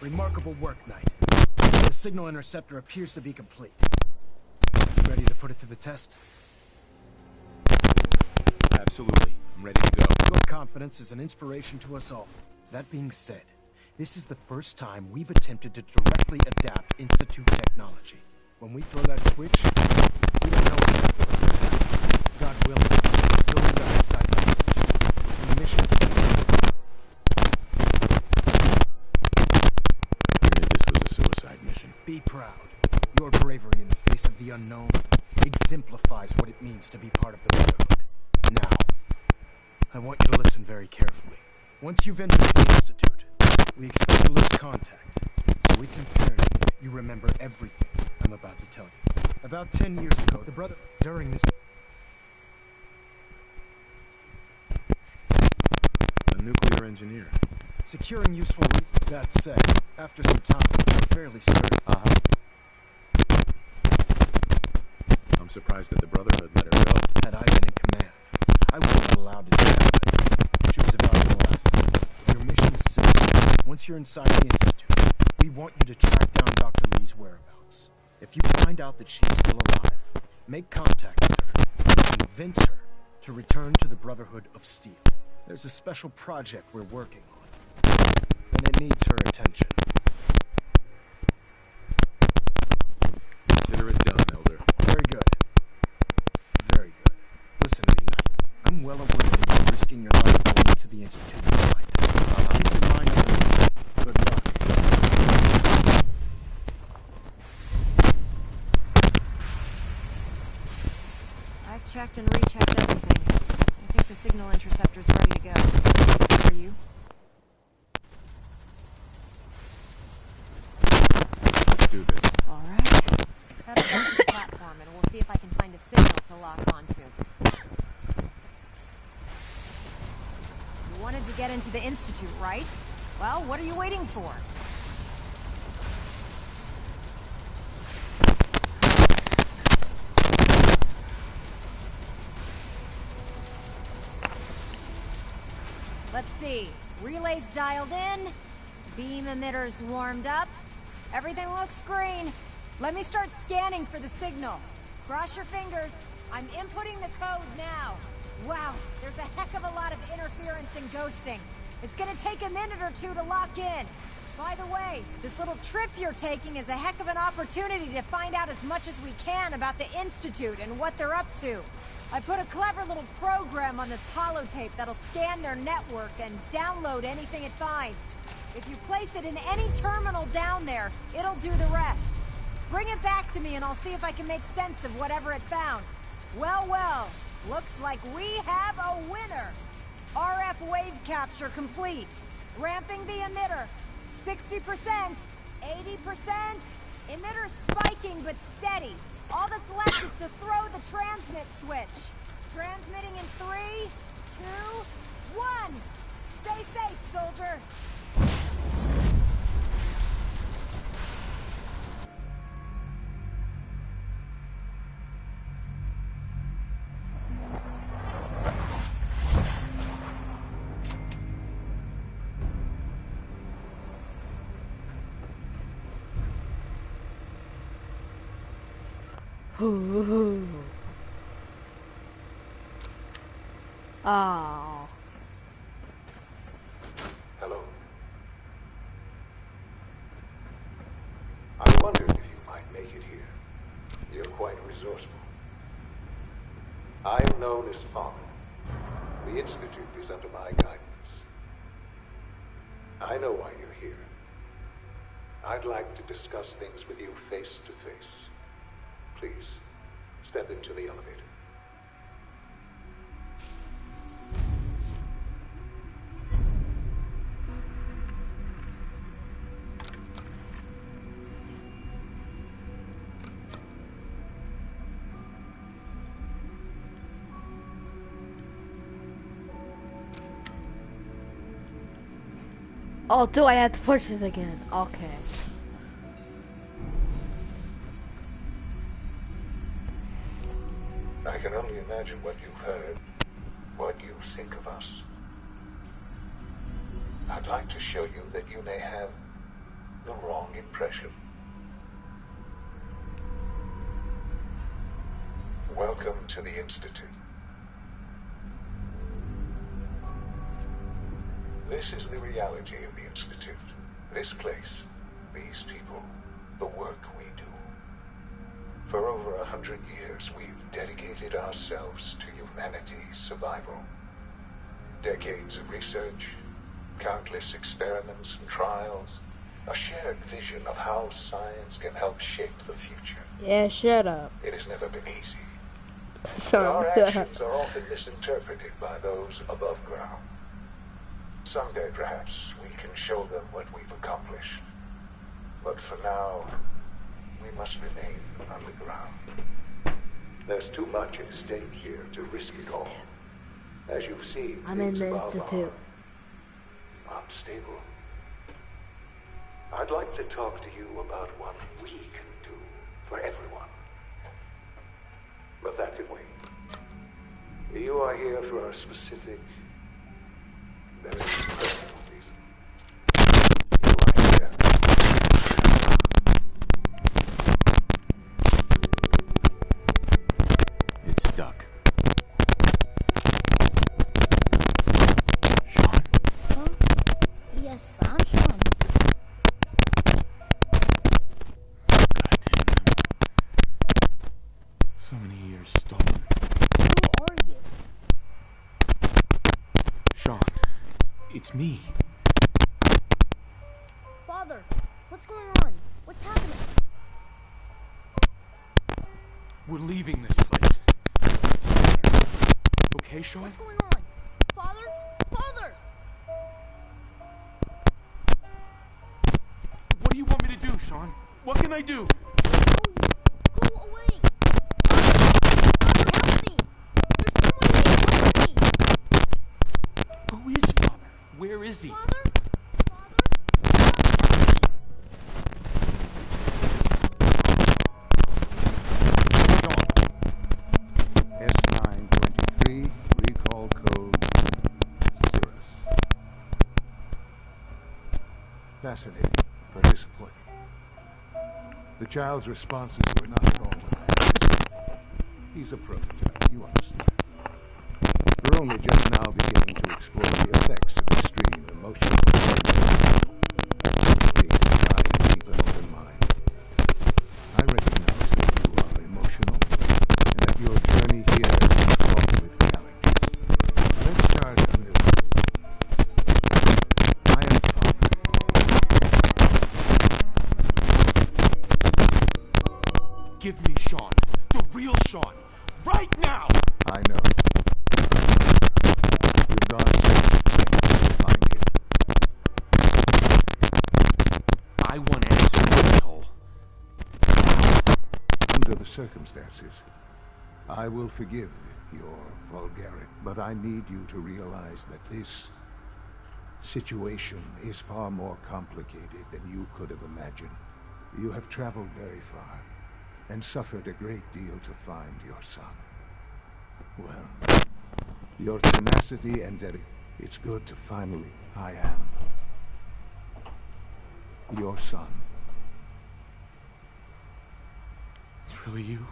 Remarkable work, Knight. The signal interceptor appears to be complete. Ready to put it to the test? Absolutely. I'm ready to go. Your confidence is an inspiration to us all. That being said, this is the first time we've attempted to directly adapt Institute technology. When we throw that switch, we don't know exactly what's going to happen. God willing, we'll be back inside the Institute. And the mission... Suicide mission. Be proud. Your bravery in the face of the unknown exemplifies what it means to be part of the Brotherhood. Now, I want you to listen very carefully. Once you've entered the Institute, we expect to lose contact. So it's imperative you remember everything I'm about to tell you. About 10 years ago, the Brother... During this... A nuclear engineer. Securing useful... That said, after some time, I'm fairly certain... I'm surprised that the Brotherhood let her go. Had I been in command, I wouldn't have allowed it to happen. She was a valuable asset. Your mission is simple. Once you're inside the Institute, we want you to track down Dr. Lee's whereabouts. If you find out that she's still alive, make contact with her and convince her to return to the Brotherhood of Steel. There's a special project we're working on, and it needs her attention. Consider it done, Elder. Very good. checked and rechecked everything. I think the signal interceptor's ready to go. Are you? Let's do this. Alright. Head up onto the platform and we'll see if I can find a signal to lock onto. You wanted to get into the Institute, right? Well, what are you waiting for? Let's see. Relays dialed in. Beam emitters warmed up. Everything looks green. Let me start scanning for the signal. Cross your fingers. I'm inputting the code now. Wow, there's a heck of a lot of interference and ghosting. It's gonna take a minute or two to lock in. By the way, this little trip you're taking is a heck of an opportunity to find out as much as we can about the Institute and what they're up to. I put a clever little program on this holotape that'll scan their network and download anything it finds. If you place it in any terminal down there, it'll do the rest. Bring it back to me and I'll see if I can make sense of whatever it found. Well, well, looks like we have a winner. RF wave capture complete. Ramping the emitter. 60%, 80%. Emitter spiking but steady. All that's left is to throw the transmit switch. Transmitting in 3, 2, 1. Stay safe, soldier. Oh. Hello. I wondered if you might make it here. You're quite resourceful. I am known as Father. The Institute is under my guidance. I know why you're here. I'd like to discuss things with you face to face. Please, step into the elevator. Oh, do I have to push this again? Okay. I can only imagine what you've heard, what you think of us. I'd like to show you that you may have the wrong impression. Welcome to the Institute. This is the reality of the Institute. This place, these people, the work we do. For over 100 years, we've dedicated ourselves to humanity's survival. Decades of research, countless experiments and trials, a shared vision of how science can help shape the future. Yeah, shut up. It has never been easy. Sorry. Our actions are often misinterpreted by those above ground. Someday, perhaps, we can show them what we've accomplished. But for now, we must remain underground. There's too much at stake here to risk it all. As you've seen, I'm in things the above Institute. are unstable. I'd like to talk to you about what we can do for everyone. But that can wait. You are here for a specific, very personal reason. You are here. It's stuck. Sean? Huh? Yes, I'm Sean. So many years stolen. Who are you? Sean, it's me. Father, what's going on? What's happening? We're leaving this place. Together. okay, Sean? What's going on? Father? Father! What do you want me to do, Sean? What can I do? Go away! Father, help me! There's someone here! Help me! Who is Father? Where is he? Father? S923, recall code Cirrus. Fascinating, but disappointing. The child's responses were not at all what I anticipated. He's a prototype, you understand. We're only just now beginning to explore the effects of extreme emotional stimulation. Please try to keep an open mind. I recognize that you are emotional, and that your journey here has been fraught with challenges. Let's start anew. I am fine. Give me Sean. The real Sean. Right now! I know. You've gone to find him. I want answers, asshole. Under the circumstances, I will forgive your vulgarity, but I need you to realize that this situation is far more complicated than you could have imagined. You have traveled very far and suffered a great deal to find your son. Well, your tenacity and dedication, it's good to finally, I am your son. It's really you?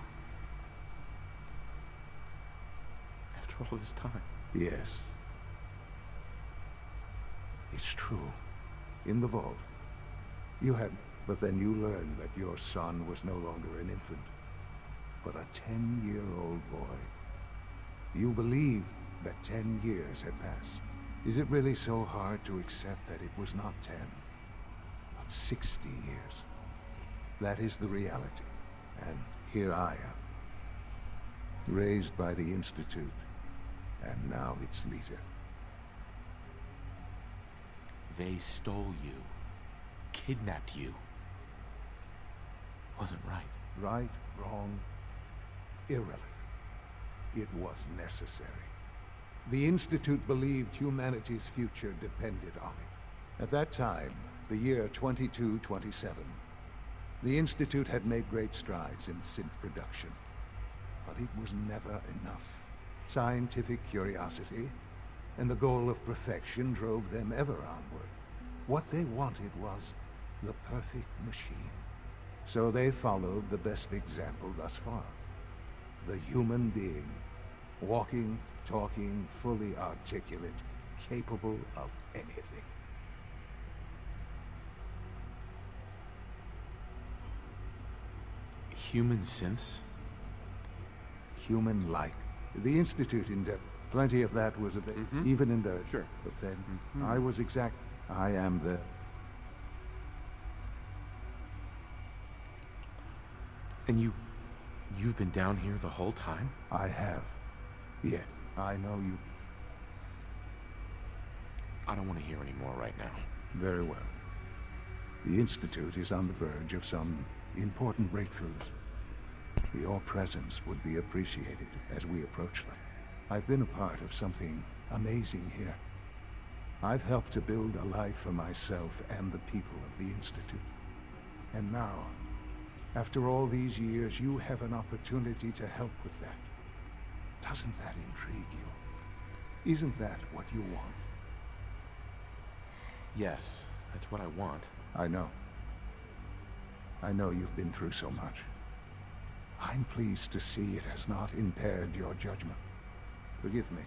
After all this time? Yes. It's true. In the vault. You had... But then you learned that your son was no longer an infant, but a 10-year-old boy. You believed that 10 years had passed. Is it really so hard to accept that it was not 10, but 60 years? That is the reality. And here I am, raised by the Institute, and now its leader. They stole you. Kidnapped you. Wasn't right. Right, wrong, irrelevant. It was necessary. The Institute believed humanity's future depended on it. At that time, the year 2227, the Institute had made great strides in synth production. But it was never enough. Scientific curiosity and the goal of perfection drove them ever onward. What they wanted was the perfect machine. So they followed the best example thus far. The human being. Walking, talking, fully articulate, capable of anything. Human synths? Human-like. The Institute endeavored. Plenty of that was available, even in the... Sure. But then, I was exact... I am the... And you've been down here the whole time? I have. Yes, I know you... I don't want to hear any more right now. Very well. The Institute is on the verge of some important breakthroughs. Your presence would be appreciated as we approach them. I've been a part of something amazing here. I've helped to build a life for myself and the people of the Institute. And now, after all these years, you have an opportunity to help with that. Doesn't that intrigue you? Isn't that what you want? Yes, that's what I want. I know. I know you've been through so much. I'm pleased to see it has not impaired your judgment. Forgive me.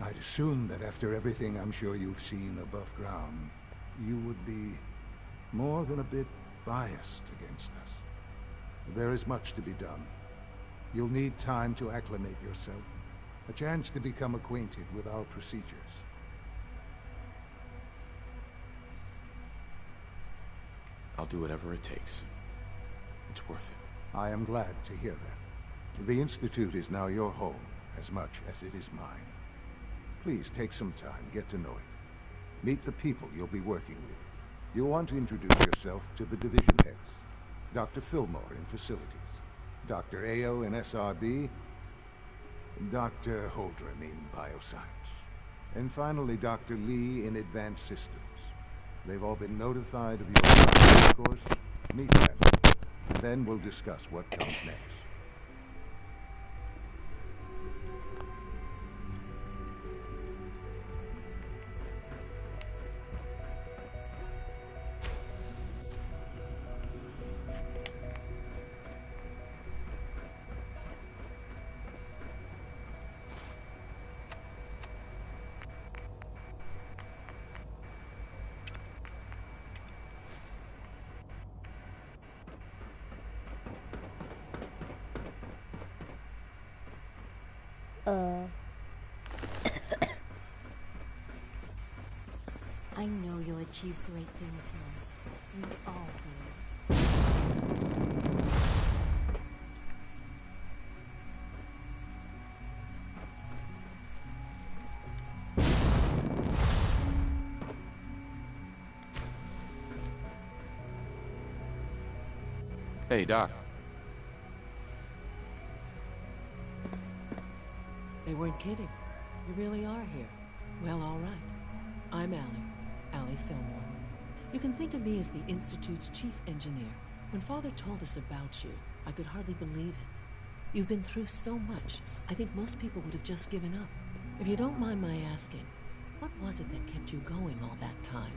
I'd assume that after everything I'm sure you've seen above ground, you would be more than a bit biased against us. There is much to be done. You'll need time to acclimate yourself, a chance to become acquainted with our procedures. I'll do whatever it takes. It's worth it. I am glad to hear that. The Institute is now your home, as much as it is mine. Please take some time, get to know it. Meet the people you'll be working with. You'll want to introduce yourself to the division heads. Dr. Fillmore in facilities, Dr. Ayo in SRB, Dr. Holdren in bioscience, and finally Dr. Lee in advanced systems. They've all been notified of your arrival, of course. Meet them, and then we'll discuss what comes next. I know you'll achieve great things, Lon. We all do. Hey, Doc. They weren't kidding. You really are here. Well, all right. I'm Allie Fillmore. You can think of me as the Institute's chief engineer. When Father told us about you, I could hardly believe it. You've been through so much, I think most people would have just given up. If you don't mind my asking, what was it that kept you going all that time?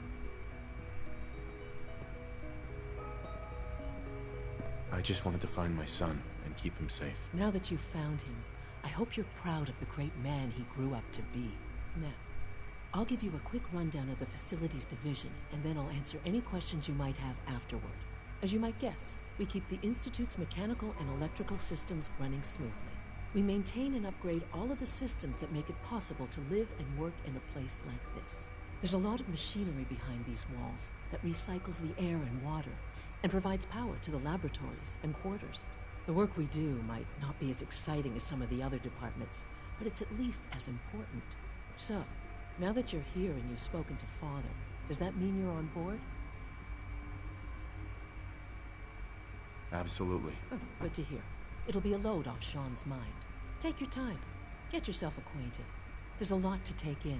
I just wanted to find my son and keep him safe. Now that you've found him, I hope you're proud of the great man he grew up to be. Now, I'll give you a quick rundown of the facilities division, and then I'll answer any questions you might have afterward. As you might guess, we keep the Institute's mechanical and electrical systems running smoothly. We maintain and upgrade all of the systems that make it possible to live and work in a place like this. There's a lot of machinery behind these walls that recycles the air and water, and provides power to the laboratories and quarters. The work we do might not be as exciting as some of the other departments, but it's at least as important. So, now that you're here and you've spoken to Father, does that mean you're on board? Absolutely. Oh, good to hear. It'll be a load off Sean's mind. Take your time. Get yourself acquainted. There's a lot to take in.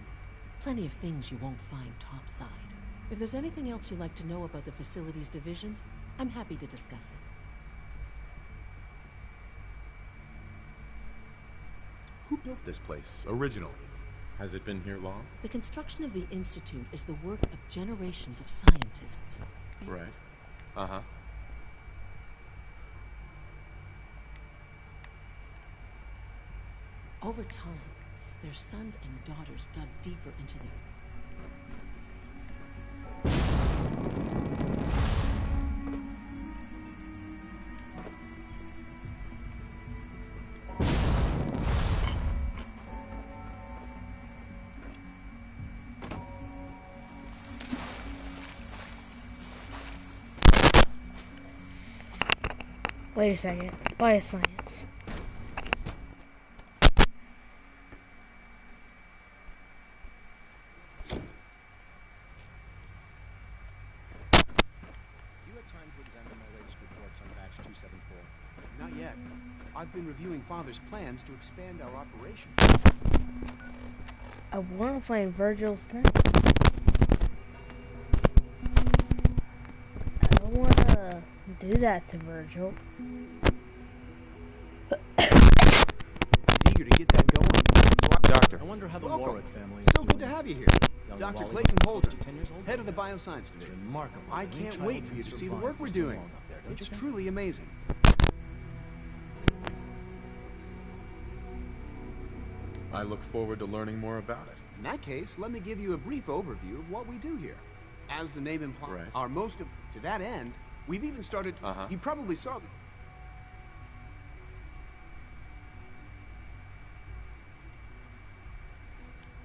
Plenty of things you won't find topside. If there's anything else you'd like to know about the facilities division, I'm happy to discuss it. Who built this place, originally? Has it been here long? The construction of the Institute is the work of generations of scientists. Right. Uh-huh. Over time, their sons and daughters dug deeper into the... Wait a second. Bioscience. Not yet. I've been reviewing Father's plans to expand our operation. I want to find Virgil's thing. I don't want to do that to Virgil. He's eager to get that going. So Doctor. I wonder how the Welcome. Warwick family is So good to doing. have you here. Young Dr. Wally Clayton was Holden, 10 years old. head of the Bioscience It's Division. remarkable. I that any can't child wait for can you to see the survive work for we're so doing. long up there, don't you It's think? truly amazing. I look forward to learning more about it. In that case, let me give you a brief overview of what we do here. As the name implies, Right. our most of... To that end, we've even started... Uh-huh. You probably saw...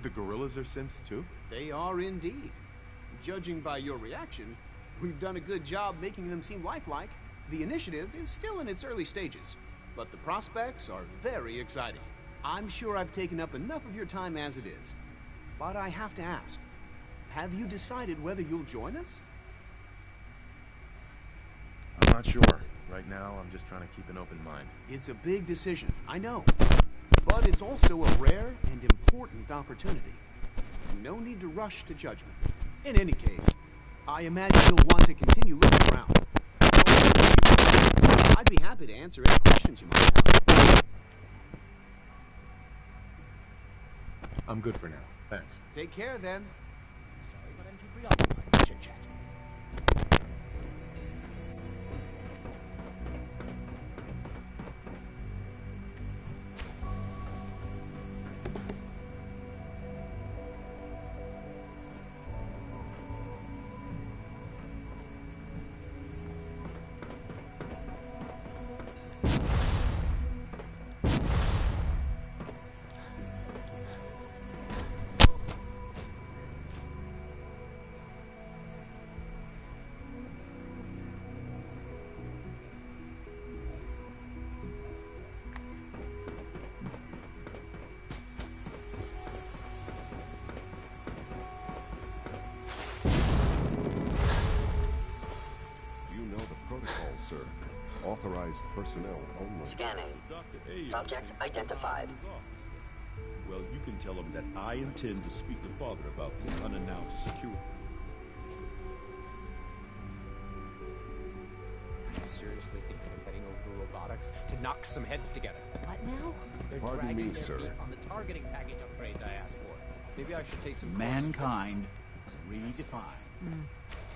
The gorillas are synths too? They are indeed. Judging by your reaction, we've done a good job making them seem lifelike. The initiative is still in its early stages, but the prospects are very exciting. I'm sure I've taken up enough of your time as it is. But I have to ask, have you decided whether you'll join us? I'm not sure. Right now, I'm just trying to keep an open mind. It's a big decision, I know. But it's also a rare and important opportunity. No need to rush to judgment. In any case, I imagine you'll want to continue looking around. So, I'd be happy to answer any questions you might have. I'm good for now. Thanks. Take care, then. Sorry, but I'm too preoccupied with chit-chat. Authorized personnel only. Scanning. Subject identified. Well, you can tell him that I intend to speak to Father about the unannounced security. Are you seriously thinking of heading over to robotics to knock some heads together? What now? They're Pardon dragging me, their sir. feet on the targeting package upgrades I asked for. Maybe I should take some Mankind redefined.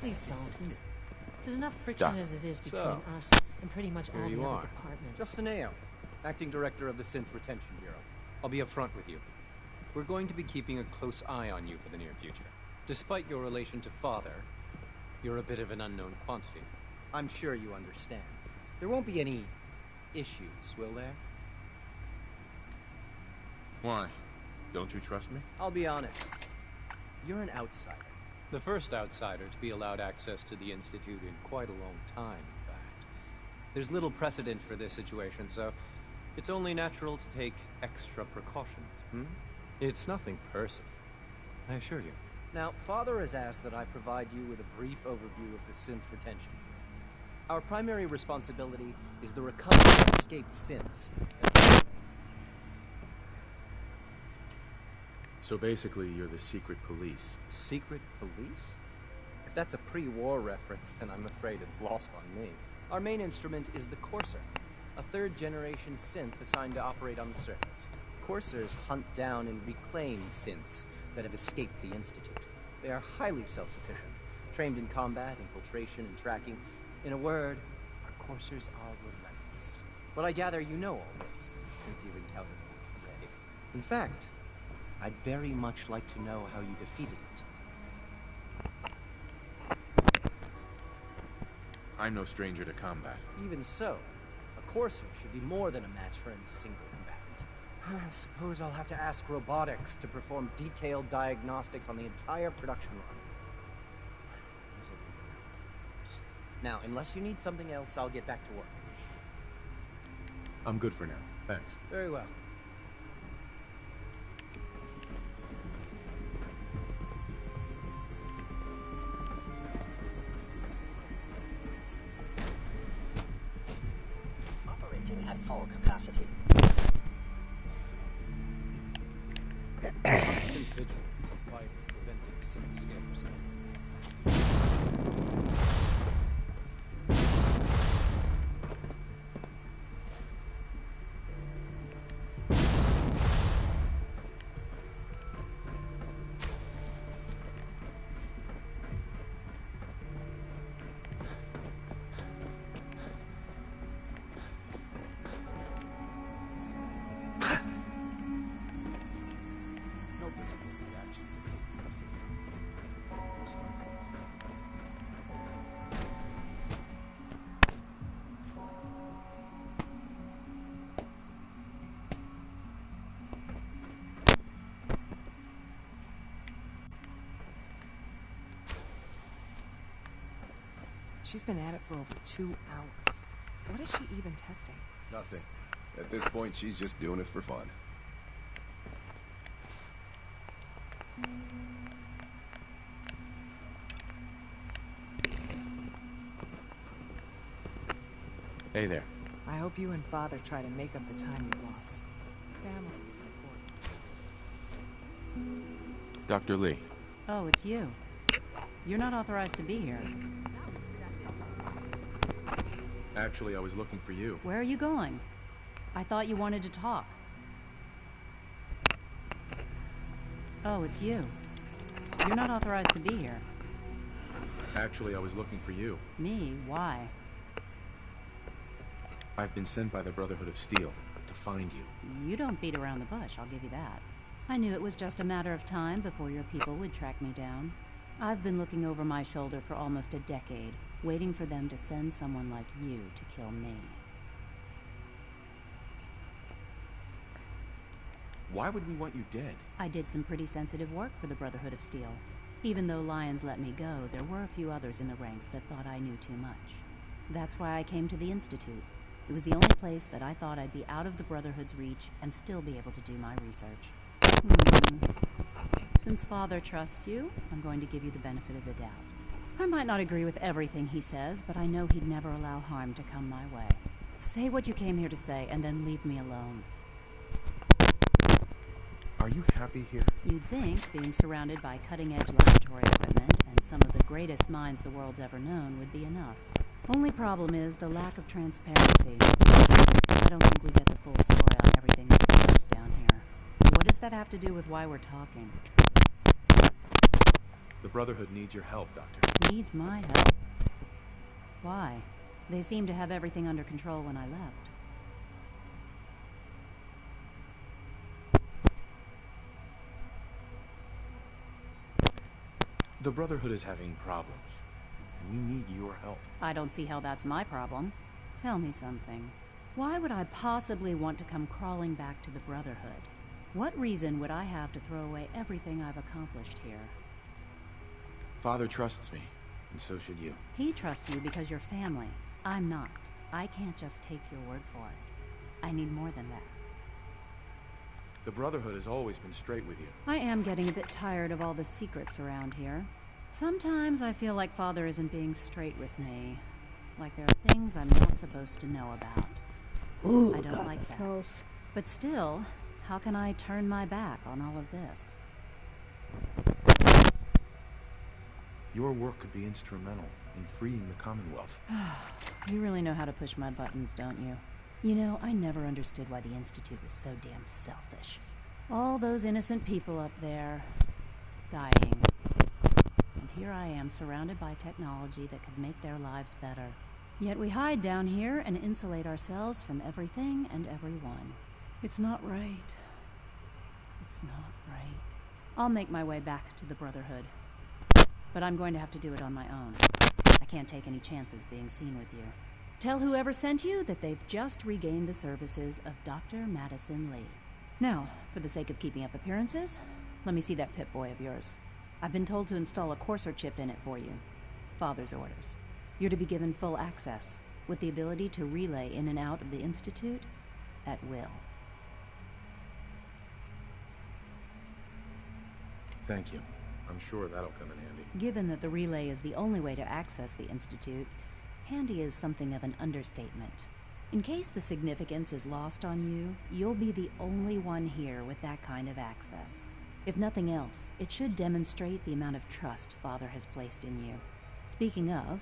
Please don't. There's enough friction as it is between So, us and pretty much all Here the you other are. departments. Justin Ayo, Acting Director of the Synth Retention Bureau. I'll be upfront with you. We're going to be keeping a close eye on you for the near future. Despite your relation to Father, you're a bit of an unknown quantity. I'm sure you understand. There won't be any issues, will there? Why? Don't you trust me? I'll be honest. You're an outsider. The first outsider to be allowed access to the Institute in quite a long time, in fact. There's little precedent for this situation, so it's only natural to take extra precautions. It's nothing personal, I assure you. Now, Father has asked that I provide you with a brief overview of the synth retention. Our primary responsibility is the recovery of escaped synths. So basically, you're the secret police. Secret police? If that's a pre-war reference, then I'm afraid it's lost on me. Our main instrument is the Courser, a third-generation synth assigned to operate on the surface. Coursers hunt down and reclaim synths that have escaped the Institute. They are highly self-sufficient, trained in combat, infiltration, and tracking. In a word, our Coursers are relentless. But I gather you know all this, since you've encountered them already. In fact, I'd very much like to know how you defeated it. I'm no stranger to combat. Even so, a Courser should be more than a match for any single combatant. I suppose I'll have to ask robotics to perform detailed diagnostics on the entire production line. Now, unless you need something else, I'll get back to work. I'm good for now. Thanks. Very well. Operating at full capacity. Constant vigilance is vital to preventing synth escapes. No visible reaction to She's been at it for over 2 hours. What is she even testing? Nothing. At this point, she's just doing it for fun. Hey there. I hope you and Father try to make up the time you've lost. Family is important. Dr. Lee. Oh, it's you. You're not authorized to be here. Actually, I was looking for you. Where are you going? I thought you wanted to talk. Oh, it's you. You're not authorized to be here. Actually, I was looking for you. Me? Why? I've been sent by the Brotherhood of Steel to find you. You don't beat around the bush, I'll give you that. I knew it was just a matter of time before your people would track me down. I've been looking over my shoulder for almost a decade, waiting for them to send someone like you to kill me. Why would we want you dead? I did some pretty sensitive work for the Brotherhood of Steel. Even though Lyons let me go, there were a few others in the ranks that thought I knew too much. That's why I came to the Institute. It was the only place that I thought I'd be out of the Brotherhood's reach and still be able to do my research. Since Father trusts you, I'm going to give you the benefit of the doubt. I might not agree with everything he says, but I know he'd never allow harm to come my way. Say what you came here to say, and then leave me alone. Are you happy here? You'd think being surrounded by cutting-edge laboratory equipment and some of the greatest minds the world's ever known would be enough. Only problem is the lack of transparency. I don't think we get the full story on everything that goes down here. What does that have to do with why we're talking? The Brotherhood needs your help, Doctor. Needs my help? Why? They seemed to have everything under control when I left. The Brotherhood is having problems, and we need your help. I don't see how that's my problem. Tell me something. Why would I possibly want to come crawling back to the Brotherhood? What reason would I have to throw away everything I've accomplished here? Father trusts me, and so should you. He trusts you because you're family. I'm not. I can't just take your word for it. I need more than that. The Brotherhood has always been straight with you. I am getting a bit tired of all the secrets around here. Sometimes I feel like Father isn't being straight with me. Like there are things I'm not supposed to know about. Ooh, I don't God, like that. Smells. But still, how can I turn my back on all of this? Your work could be instrumental in freeing the Commonwealth. You really know how to push my buttons, don't you? You know, I never understood why the Institute was so damn selfish. All those innocent people up there, dying. And here I am, surrounded by technology that could make their lives better. Yet we hide down here and insulate ourselves from everything and everyone. It's not right. It's not right. I'll make my way back to the Brotherhood. But I'm going to have to do it on my own. I can't take any chances being seen with you. Tell whoever sent you that they've just regained the services of Dr. Madison Lee. Now, for the sake of keeping up appearances, let me see that Pip-Boy of yours. I've been told to install a Courser chip in it for you. Father's orders. You're to be given full access, with the ability to relay in and out of the Institute at will. Thank you. I'm sure that'll come in handy. Given that the relay is the only way to access the Institute, handy is something of an understatement. In case the significance is lost on you, you'll be the only one here with that kind of access. If nothing else, it should demonstrate the amount of trust Father has placed in you. Speaking of,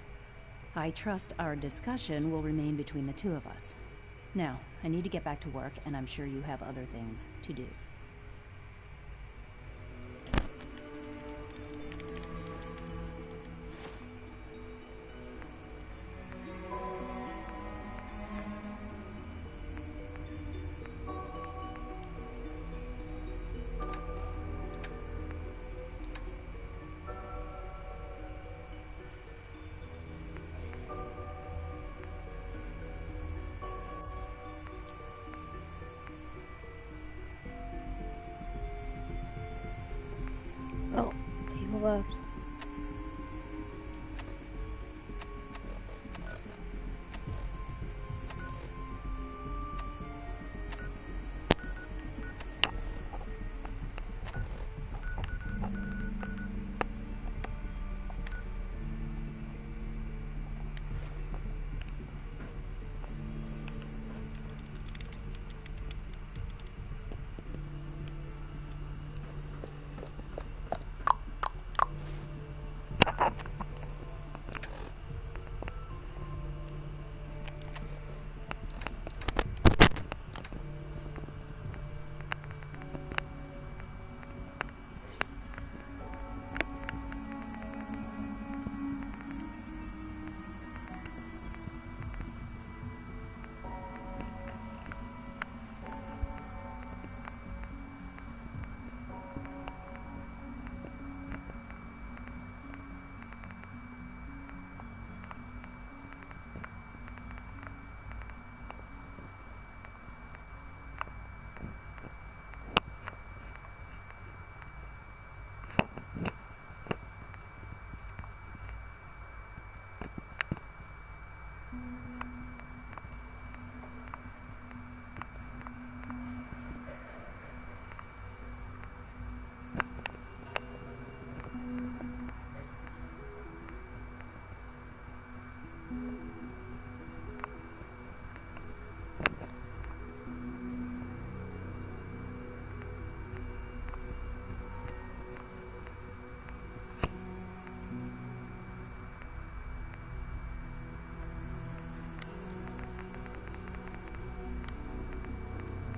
I trust our discussion will remain between the two of us. Now, I need to get back to work, and I'm sure you have other things to do. Oh, people left.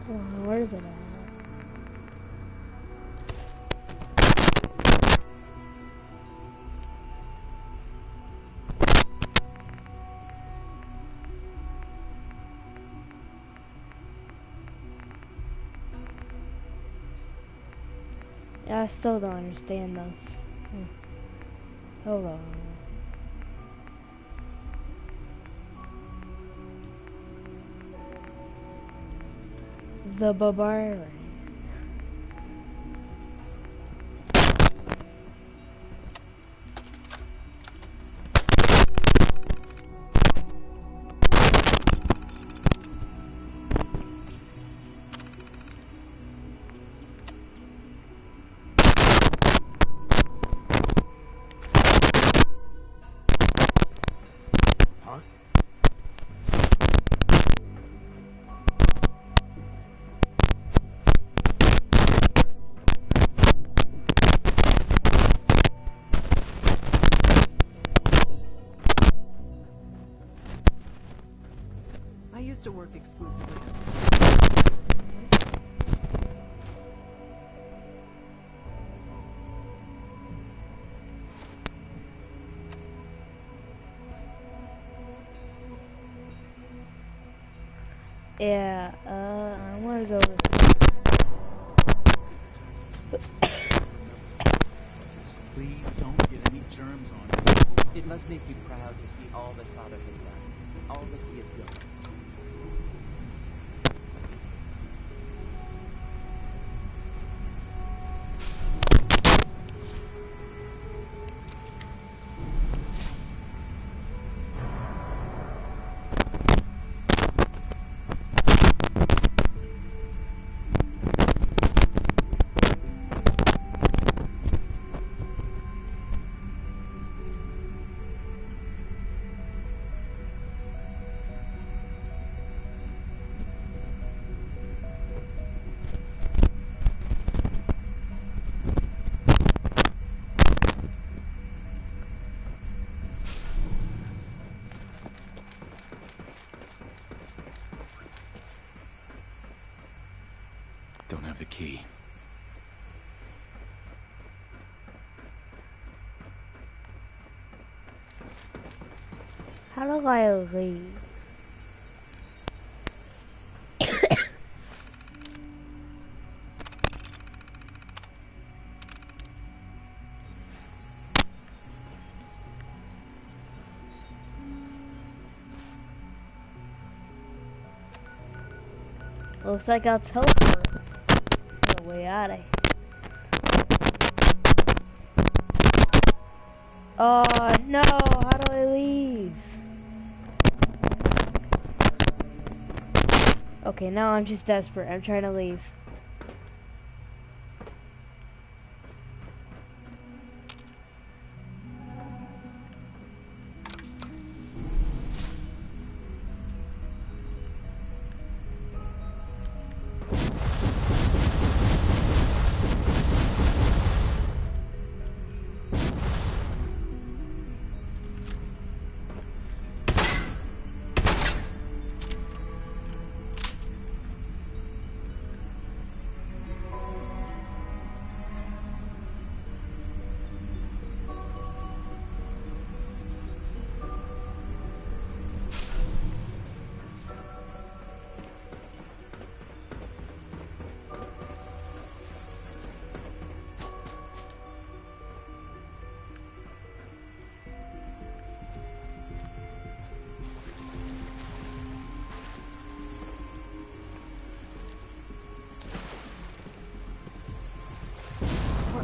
Where is it at? Yeah, I still don't understand those. Hold on. The Barbarian. I used to work exclusively on Yeah, I want to go with Please don't get any germs on it. It must make you proud to see all that Father has done, all that he has built. Don't have the key. how do I leave? Looks like I'll teleport on the way out of here. Oh no, how do I leave? Okay, now I'm just desperate. I'm trying to leave.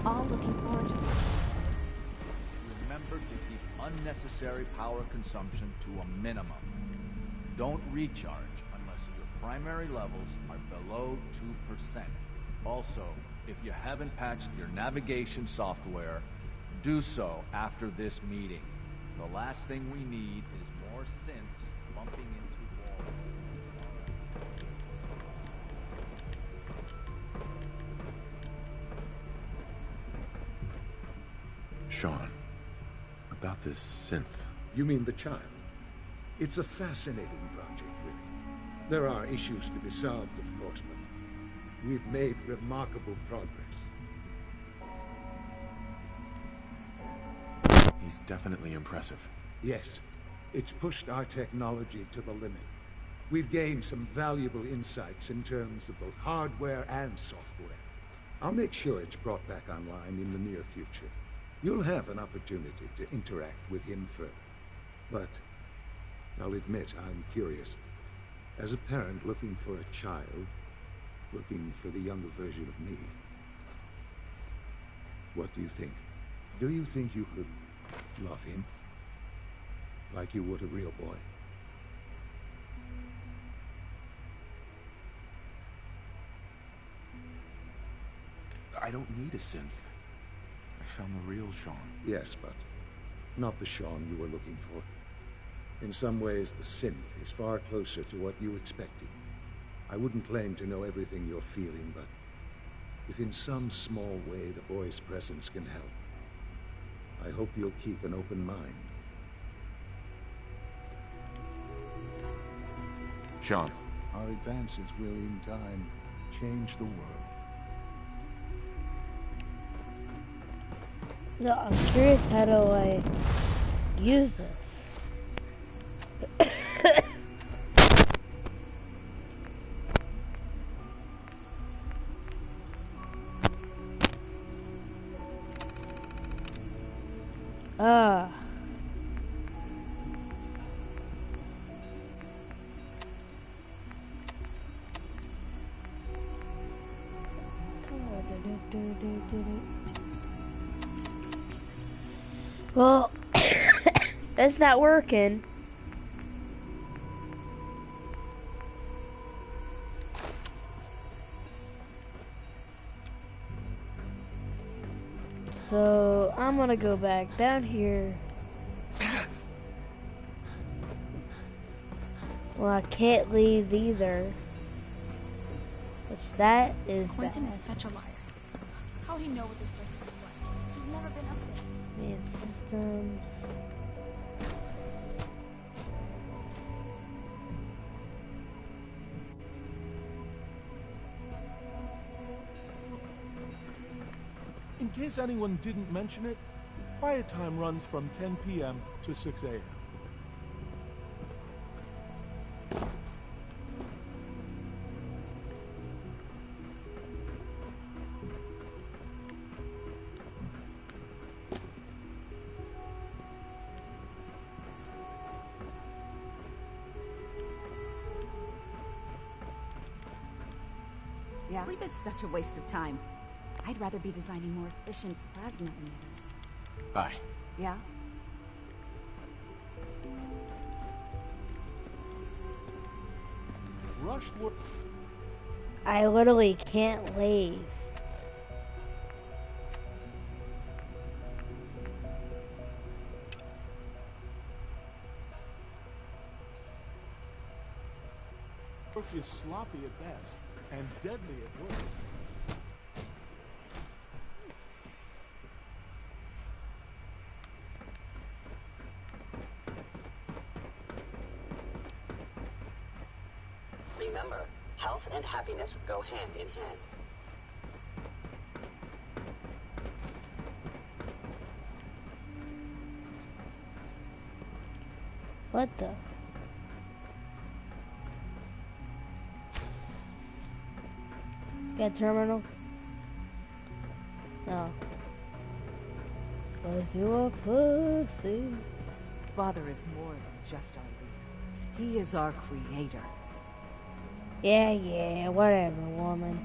All looking forward to it. Remember to keep unnecessary power consumption to a minimum. Don't recharge unless your primary levels are below 2%. Also, if you haven't patched your navigation software, do so after this meeting. The last thing we need is more synths bumping into walls. Sean, about this synth. You mean the child? It's a fascinating project, really. There are issues to be solved, of course, but we've made remarkable progress. He's definitely impressive. Yes, it's pushed our technology to the limit. We've gained some valuable insights in terms of both hardware and software. I'll make sure it's brought back online in the near future. You'll have an opportunity to interact with him further. But I'll admit I'm curious. As a parent looking for a child, looking for the younger version of me, what do you think? Do you think you could love him like you would a real boy? I don't need a synth. I found the real Sean. Yes, but not the Sean you were looking for. In some ways, the synth is far closer to what you expected. I wouldn't claim to know everything you're feeling, but if in some small way the boy's presence can help, I hope you'll keep an open mind. Sean. Our advances will, in time, change the world. No, I'm curious, how do I use this? Well, that's not working. So I'm gonna go back down here. Well, I can't leave either. Which that is Quentin bad. is such a liar. How would he know what the surface is like? He's never been up there. Man, systems. In case anyone didn't mention it, quiet time runs from 10 p.m. to 6 a.m. Yeah. Sleep is such a waste of time. I'd rather be designing more efficient plasma emitters. Hi. Yeah? Rushed work. I literally can't leave. Work is sloppy at best and deadly at worst. Remember, health and happiness go hand in hand. What the? Get terminal? No. Was you a pussy? Father is more than just our leader. He is our creator. Yeah, whatever, woman.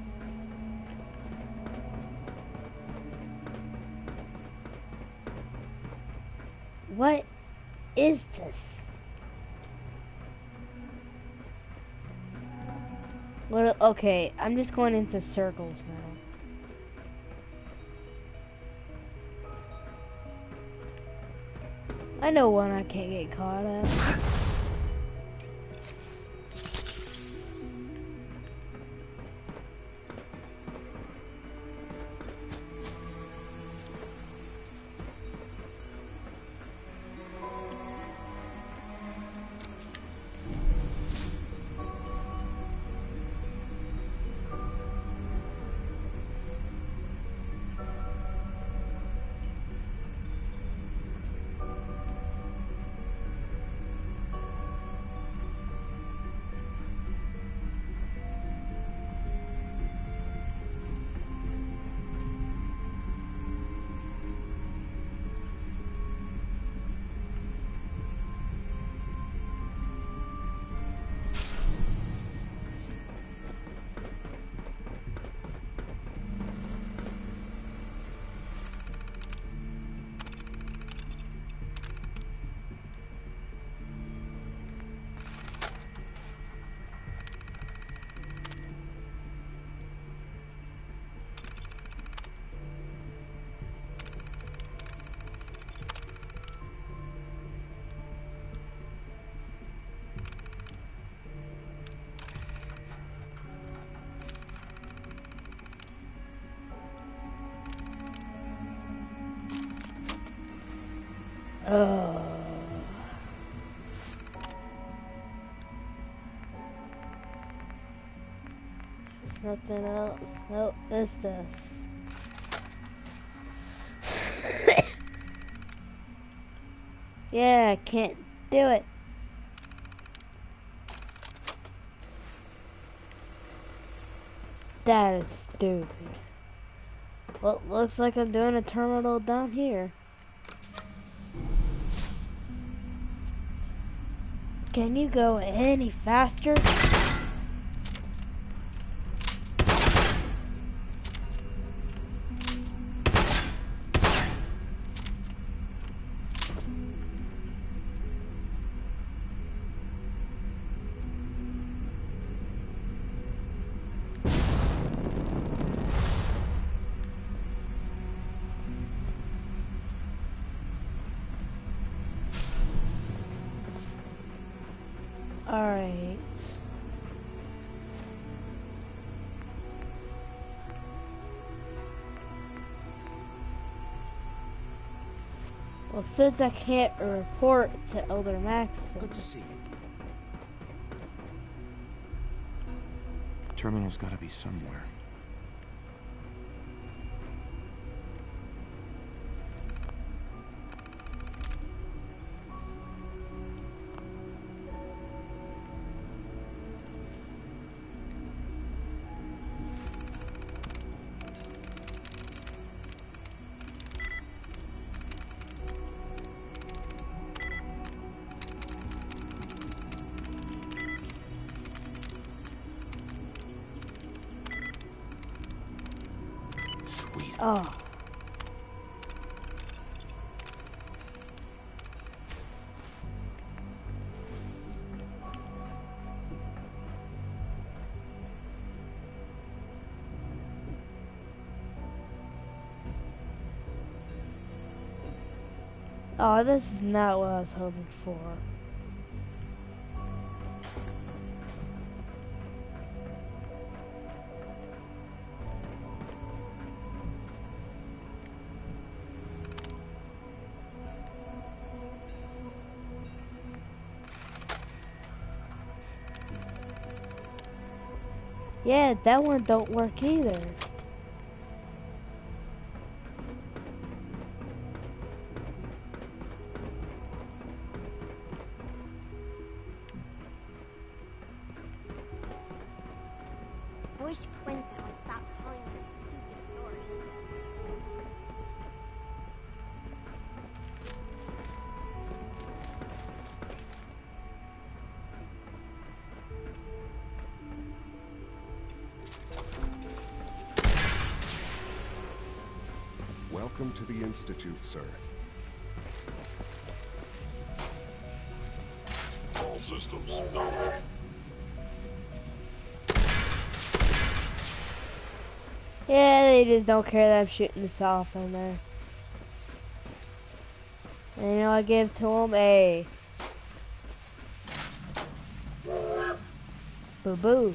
What is this? What? Okay, I'm just going into circles now. I know one I can't get caught at. There's nothing else. Nope, it's this. Yeah, I can't do it. That is stupid. Well, looks like I'm doing a terminal down here. Can you go any faster? Alright. Well, since I can't report to Elder Maxson. Good to see you. Terminal's gotta be somewhere. Oh. Oh, this is not what I was hoping for. Yeah, that one don't work either. I wish Quincy would stop telling us stupid stories. Welcome to the Institute, sir. All systems go. Yeah, they just don't care that I'm shooting this off in there. And you know, I give to them a boo-boo.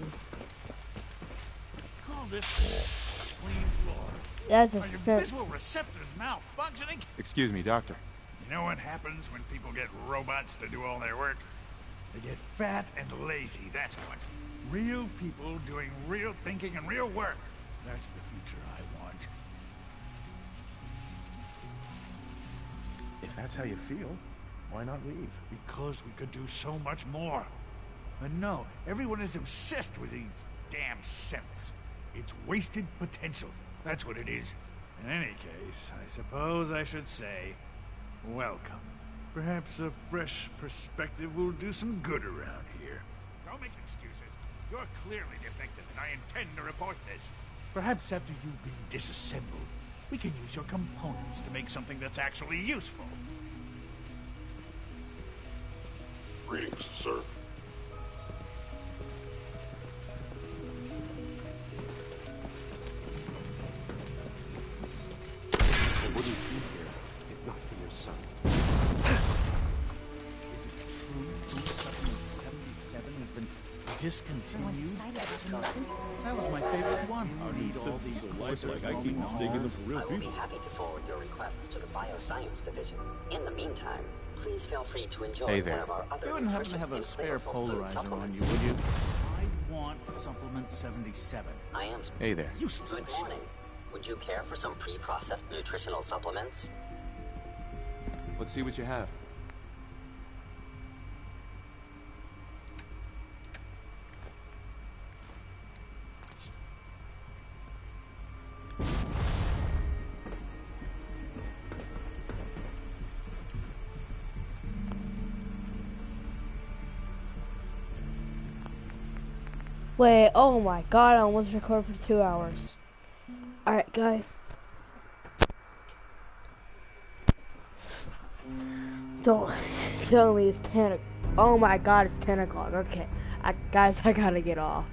Call this clean floor. That's a Are your step. visual receptors malfunctioning? Excuse me, Doctor. You know what happens when people get robots to do all their work? They get fat and lazy, that's what. Real people doing real thinking and real work. That's the future I want. If that's how you feel, why not leave? Because we could do so much more. And no, everyone is obsessed with these damn synths. It's wasted potential. That's what it is. In any case, I suppose I should say, welcome. Perhaps a fresh perspective will do some good around here. Don't make excuses. You're clearly defective, and I intend to report this. Perhaps after you've been disassembled, we can use your components to make something that's actually useful. Greetings, sir. I wouldn't be here if not for your son. Is it true 77 has been Discontinued? That was my favorite one. How do you All these sense life courses like I from keep mistaking them for real I will be people? happy to forward your request to the Bioscience Division. In the meantime, please feel free to enjoy Hey one there. of our other You wouldn't happen to nutritious have a and spare flavorful food polarizer on you, supplements. would you? I want supplement 77. I am. Hey there. Useless Good machine. morning. Would you care for some pre-processed nutritional supplements? Let's see what you have. Wait, oh my god, I almost recorded for 2 hours. Alright, guys. Don't tell me it's 10 o'clock. Oh my god, it's 10 o'clock. Okay. Guys, I gotta get off.